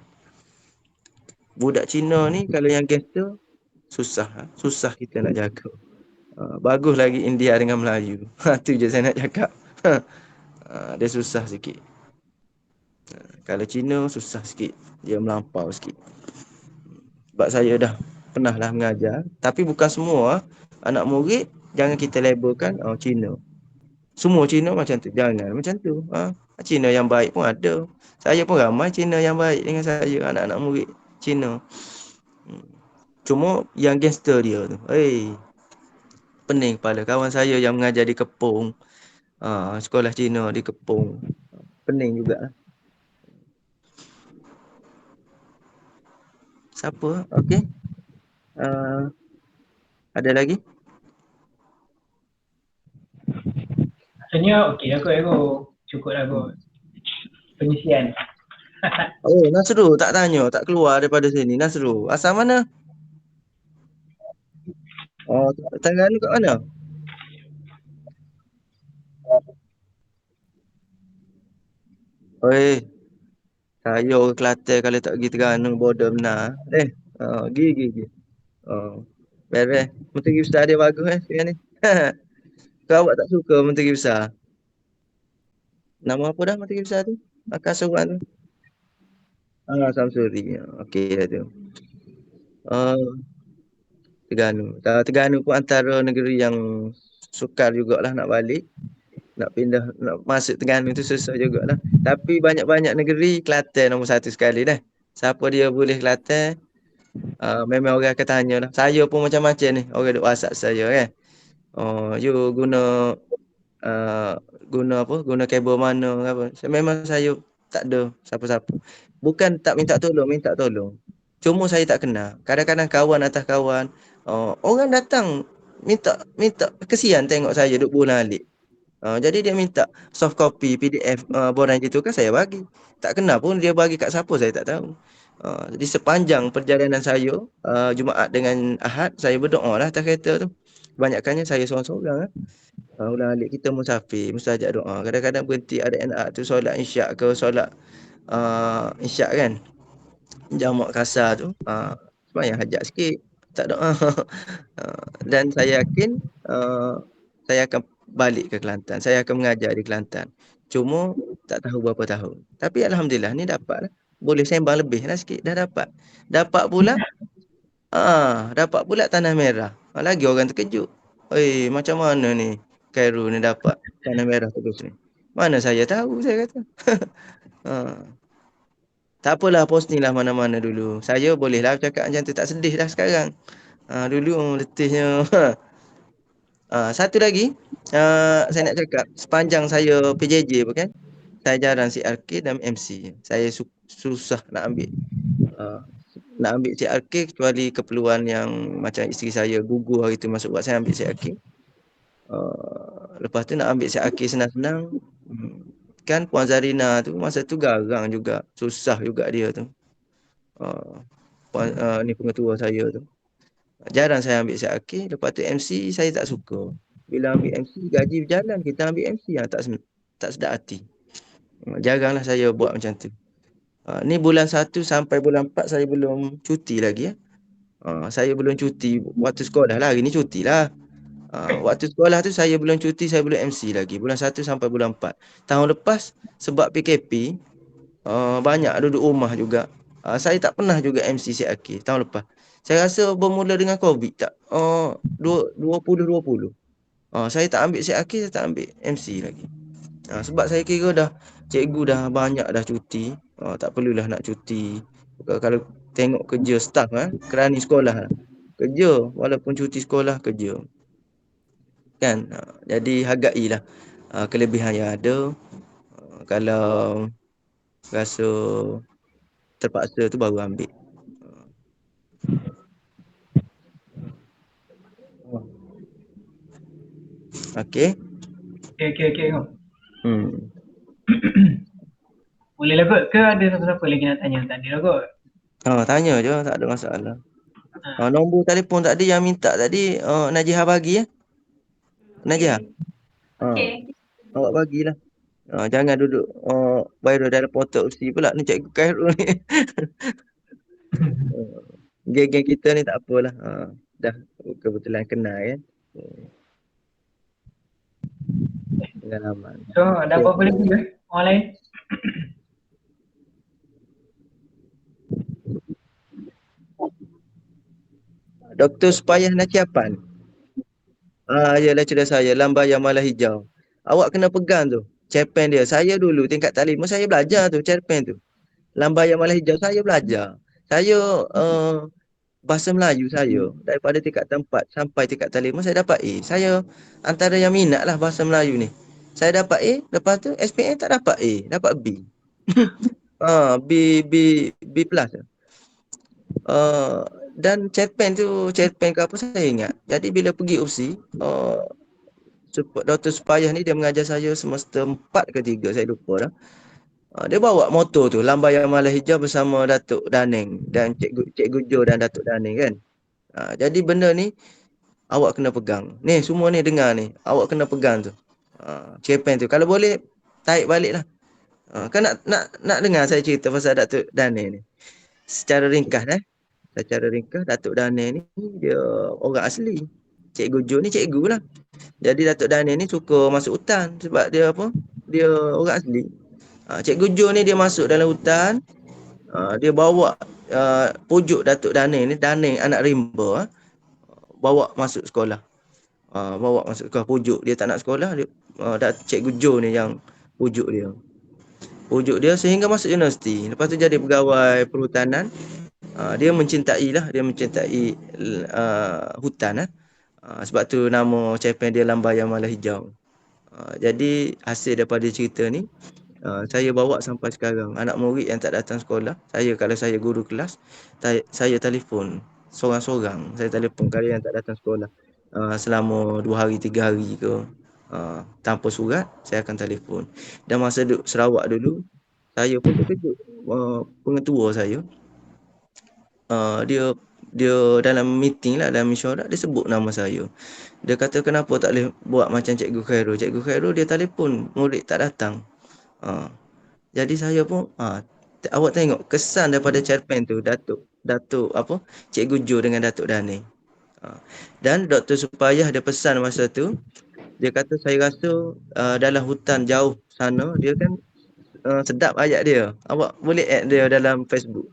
Budak Cina ni kalau yang gangster susah kita nak jaga. Bagus lagi India dengan Melayu. Tu je saya nak cakap. Dia susah sikit. Kalau Cina susah sikit. Dia melampau sikit. Sebab saya dah pernah lah mengajar. Tapi bukan semua anak murid jangan kita labelkan Cina. Semua Cina macam tu. Jangan macam tu. Cina yang baik pun ada. Saya pun ramai Cina yang baik dengan saya. Anak-anak murid Cina. Cuma yang gangster dia tu. Pening kepala. Kawan saya yang mengajar di Kepong. Sekolah Cina di Kepong. Pening juga. Siapa? Okey. Ada lagi? Rasanya okey aku. Cukup lah aku. Pengisian. Nasru tak tanya. Tak keluar daripada sini. Nasru. Asal mana? Terengganu kat mana? Saya orang Kelantan kalau tak pergi Terengganu bodoh benar. Pergi. Beres. Menteri Besar dia bagus sekarang ni. Kau awak tak suka Menteri Besar? Nama apa dah Menteri Besar tu? Akan seorang tu. Samsuri. Okey dah tu. Terengganu pun antara negeri yang sukar jugalah nak balik. Nak pindah, nak masuk Terengganu tu susah jugalah. Tapi banyak-banyak negeri Kelantan nombor satu sekali dah. Siapa dia boleh Kelantan, memang orang akan tanya lah. Saya pun macam-macam ni. Orang duk WhatsApp saya kan. You guna guna kabel mana apa. Memang saya tak ada siapa-siapa. Bukan tak minta tolong. Cuma saya tak kenal. Kadang-kadang kawan atas kawan, orang datang minta kesian tengok saya duk bulan alik. Jadi dia minta soft copy PDF borang gitu kan saya bagi. Tak kenal pun dia bagi kat siapa saya tak tahu. Jadi sepanjang perjalanan saya Jumaat dengan Ahad saya berdoa lah atas kereta tu. Kebanyakannya saya seorang-seorang ulang alik kita musafir mustajab doa. Kadang-kadang berhenti ada anak tu solat isyak ke solat isyak kan. Jamak kasar tu sembahyang hajat sikit tak doa. Dan saya yakin saya akan balik ke Kelantan. Saya akan mengajar di Kelantan. Cuma tak tahu berapa tahun. Tapi alhamdulillah ni dapat lah. Boleh sembang lebih lah sikit. Dah dapat. Dapat pula Tanah Merah. Lagi orang terkejut. Macam mana ni Khairul ni dapat Tanah Merah terus ni. Mana saya tahu saya kata. Tak apalah posting lah mana-mana dulu. Saya bolehlah cakap macam tu. Tak sedih dah sekarang. Dulu letihnya. Satu lagi saya nak cakap sepanjang saya PJJ pun kan saya jarang CRK dan MC. Saya susah nak ambil CRK kecuali keperluan yang macam isteri saya gugur hari tu masuk buat saya ambil CRK. Lepas tu nak ambil CRK senang-senang kan Puan Zarina tu masa tu garang juga. Susah juga dia tu. Ni pengetua saya tu. Jarang saya ambil CRK. Lepas tu MC saya tak suka. Bila ambil MC gaji berjalan kita ambil MC tak sedap hati. Jaranglah saya buat macam tu. Ni bulan 1 sampai bulan 4 saya belum cuti lagi Saya belum cuti waktu sekolah lah. Hari ni cuti lah. Waktu sekolah tu saya belum cuti, saya belum MC lagi. Bulan 1 sampai bulan 4. Tahun lepas sebab PKP, banyak duduk rumah juga. Saya tak pernah juga MC Syed Akil tahun lepas. Saya rasa bermula dengan COVID tak. 2020. Saya tak ambil Syed Akil, saya tak ambil MC lagi. Sebab saya kira dah cikgu dah banyak dah cuti. Tak perlulah nak cuti. Kalau tengok kerja staff kerani sekolah lah. Kerja walaupun cuti sekolah kerja. Kan? Jadi hargailah kelebihan yang ada. Kalau rasa terpaksa tu baru ambil. Okey. Okey. Boleh lah kot ke ada siapa-siapa lagi nak tanya? Tak ada lah kot. Tanya je, tak ada masalah. Nombor telefon tadi yang minta tadi Najihah bagi ya. Najihah. Okey. Awak bagilah. Jangan duduk viral dalam portal USI pula ni Cikgu Khairul ni. Geng-geng kita ni tak apalah. Dah kebetulan kenal kan. Pengalaman. So, ada apa-apa lagi ke? Orang lain? Doktor Supayah Naciapan. Yalah cerita saya, Lambayar Malah Hijau. Awak kena pegang tu, cerpen dia. Saya dulu tingkat taklim, saya belajar tu cerpen tu. Lambayar Malah Hijau saya belajar. Saya bahasa Melayu saya daripada tingkat 4 sampai tingkat taklim saya dapat A. Saya antara yang minat lah bahasa Melayu ni. Saya dapat A, lepas tu SPM tak dapat A, dapat B. B plus. Dan cerpen tu, cerpen ke apa saya ingat. Jadi bila pergi UPSI, Dr. Supayah ni dia mengajar saya semester 4 ke 3, saya lupa dah. Dia bawa motor tu, Lambayar Malah Hijau bersama Datuk Daneng dan Cikgu Jo dan Datuk Daneng kan. Jadi benda ni awak kena pegang. Ni semua ni dengar ni, awak kena pegang tu. Cerpen tu. Kalau boleh tarik balik lah. Kan nak dengar saya cerita pasal Datuk Daneng ni. Secara ringkas Secara ringkas, Datuk Daneng ni dia orang asli. Cikgu Jo ni cikgu lah. Jadi Datuk Daneng ni suka masuk hutan sebab dia apa? Dia orang asli. Cikgu Jo ni dia masuk dalam hutan. Dia bawa pujuk Datuk Daneng ni, Daneng anak rimba, bawa masuk sekolah. Bawa masuk sekolah, pujuk dia tak nak sekolah, dia Cikgu Jo ni yang pujuk dia. Pujuk dia sehingga masuk universiti. Lepas tu jadi pegawai perhutanan. Dia mencintai hutan sebab tu nama cerpen dia Lambayar Malah Hijau. Jadi hasil daripada cerita ni saya bawa sampai sekarang. Anak murid yang tak datang sekolah, kalau saya guru kelas, saya telefon seorang-seorang. Saya telefon kalian yang tak datang sekolah selama 2 hari 3 hari ke, tanpa surat saya akan telefon. Dan masa duduk Sarawak dulu, saya pun terkejut. Pengetua saya dia dalam meeting lah, dalam mesyuarat dia sebut nama saya. Dia kata kenapa tak boleh buat macam Cikgu Khairul. Cikgu Khairul dia telefon, murid tak datang. Jadi saya pun awak tengok kesan daripada cerpen tu Datuk apa Cikgu Jo dengan Datuk Daneng. Dan Dr. Supayah dia pesan masa tu, dia kata saya rasa dalam hutan jauh sana dia kan sedap ayat dia. Awak boleh add dia dalam Facebook.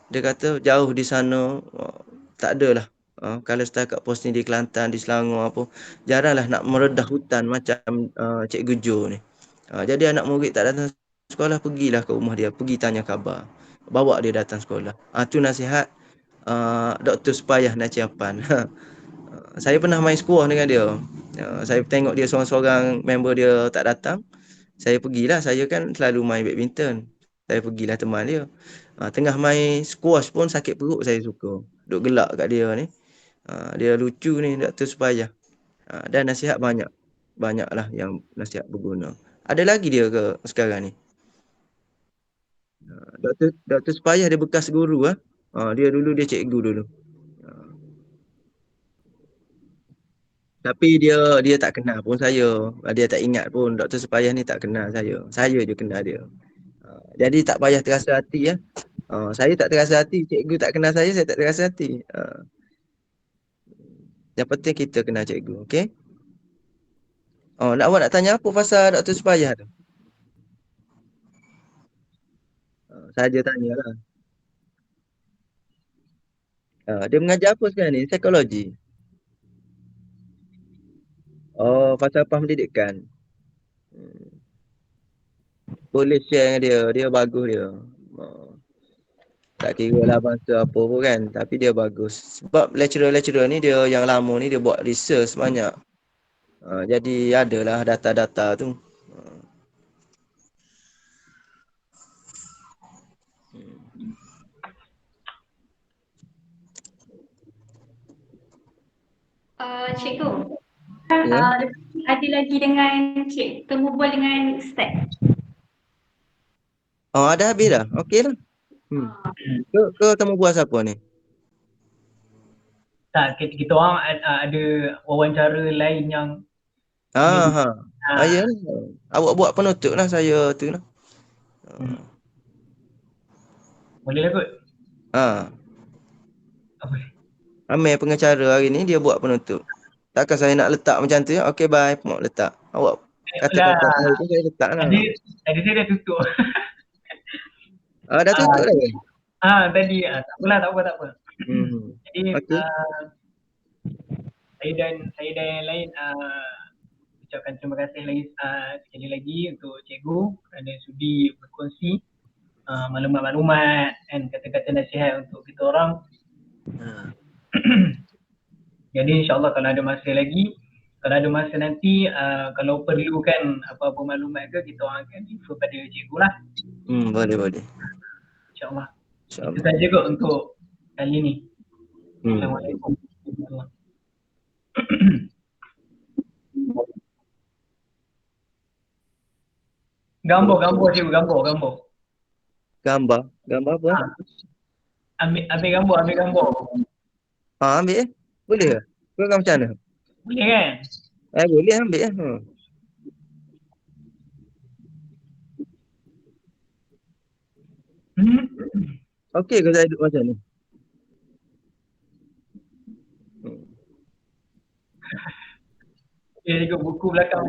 Dia kata jauh di sana tak adalah. Kalau setakat posting di Kelantan, di Selangor apa, jaranglah nak meredah hutan macam Cikgu Jo ni. Jadi anak murid tak datang sekolah, pergilah ke rumah dia, pergi tanya khabar. Bawa dia datang sekolah. Tu nasihat Dr. Supayah Naciapan. Saya pernah main squash dengan dia. Saya tengok dia seorang-seorang member dia tak datang. Saya pergilah, saya kan selalu main badminton. Saya pergilah teman dia. Tengah main squash pun sakit perut saya suka. Duk gelak kat dia ni. Dia lucu ni Dr. Supayah. Dan nasihat banyak. Banyaklah yang nasihat berguna. Ada lagi dia ke sekarang ni? Dr. Supayah dia bekas guru dia dulu dia cikgu dulu. Tapi dia tak kenal pun saya. Dia tak ingat pun Dr. Supayah ni tak kenal saya. Saya je kenal dia. Jadi tak payah terasa hati saya tak terasa hati, cikgu tak kenal saya tak terasa hati. Yang penting kita kenal cikgu, okey? Awak nak tanya apa pasal Dr. Supayah tu? Saja tanyalah. Dia mengajar apa sekarang ni? Psikologi. Falsafah pendidikan. Boleh share dengan dia. Dia bagus dia. Tak kira lah bangsa apa pun kan. Tapi dia bagus. Sebab lecturer-lecturer ni dia yang lama ni dia buat research banyak. Jadi adalah data-data tu. Cikgu, Ya. ada lagi dengan Cik temu bual dengan Ustaz. Dah habis dah. Okey lah. Ke temu bual siapa ni? Tak, kita orang ada wawancara lain yang Ya. Awak buat penutup lah saya tu lah. boleh lah kot. Apa? Amir pengacara hari ni dia buat penutup. Takkan saya nak letak macam tu ya. Okey bye, mau letak. Awak kata-kata saya tu saya letak lah. Tadi saya dah tutup. Dah tutup dah ke? Tadi tak apa. Jadi Okey. saya dan yang lain ucapkan terima kasih lagi sekali lagi untuk cikgu kerana sudi berkongsi maklumat-maklumat dan kata-kata nasihat untuk kita orang. Jadi insyaAllah kalau ada masa nanti kalau perlukan apa-apa maklumat ke, kita orang akan info pada cikgu lah. Boleh. InsyaAllah. Itu saja kot untuk kali ni. Assalamualaikum. Gambar cikgu, gambar. Gambar apa? Ambil gambar. Ambil boleh ke? Program macam mana? Boleh kan? Boleh ambil ya. Okey ke saya duduk macam ni? Dia juga buku belakang.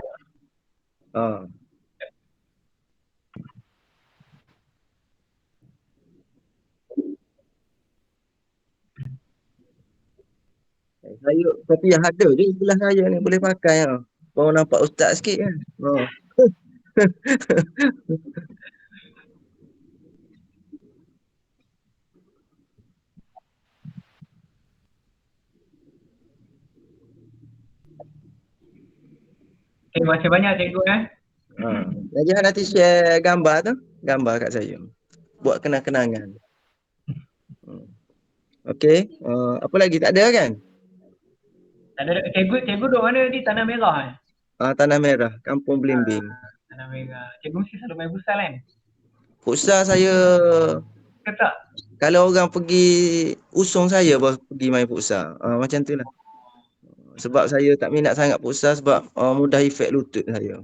Saya kopiah ada je sebelah saya ni boleh pakai ah. Baru nampak ustaz sikit kan. Terima kasih banyak cikgu Jadi nanti share gambar kat saya. Buat kenang-kenangan. Okey. Apa lagi tak ada kan? Tak ada. Cikgu duduk mana di Tanah Merah Tanah Merah, Kampung Belimbing. Tanah Merah. Cikgu mesti selalu main futsal kan? Futsal saya Ke tak? kalau orang pergi usung saya baru pergi main futsal. Macam tu lah. Sebab saya tak minat sangat futsal sebab mudah efek lutut saya.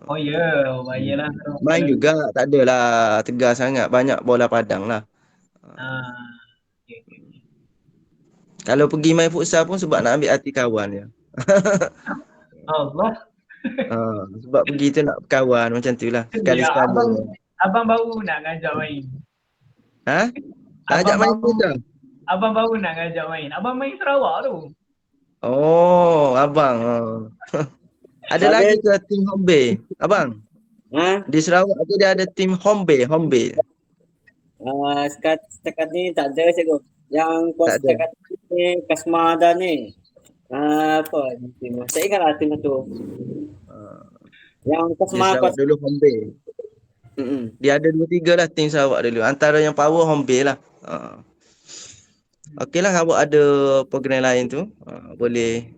Oh ya, bahayalah. Main juga tak adalah tegar sangat, banyak bola padang lah. Okay. Kalau pergi main futsal pun sebab nak ambil hati kawan je. Allah. Sebab pergi tu nak berkawan macam tu lah. Sekali-sekali. Abang baru nak ngajak main. Tak ajak main futsal? Abang baru nak ngajak main. Abang main Sarawak tu. Abang. Ada lagi ke tim home bay? Abang? Di Sarawak tu dia ada tim home bay. Setakat ni tak ada cikgu. Yang setakat ni Kasma dah ni. Apa tim? Saya ingat lah tim tu. Yang Kasma Sarawak dulu home bay. Dia ada 2-3 lah tim Sarawak dulu. Antara yang power home bay lah. Okey lah, awak ada program lain tu boleh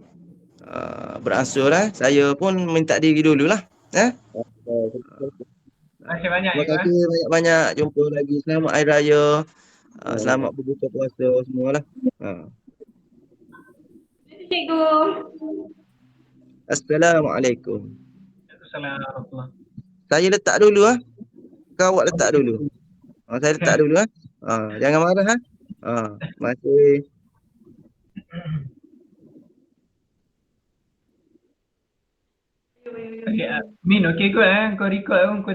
beransur lah. Saya pun minta diri dululah. Terima kasih banyak. Terima kasih banyak-banyak. Jumpa lagi. Selamat Hari Raya. Selamat berbuka puasa semualah. Cikgu. Assalamualaikum. Assalamualaikum. Saya letak dulu Kau awak letak dulu. Saya letak dulu jangan marah Terima kasih. Okay, Min, okay kot kau record kau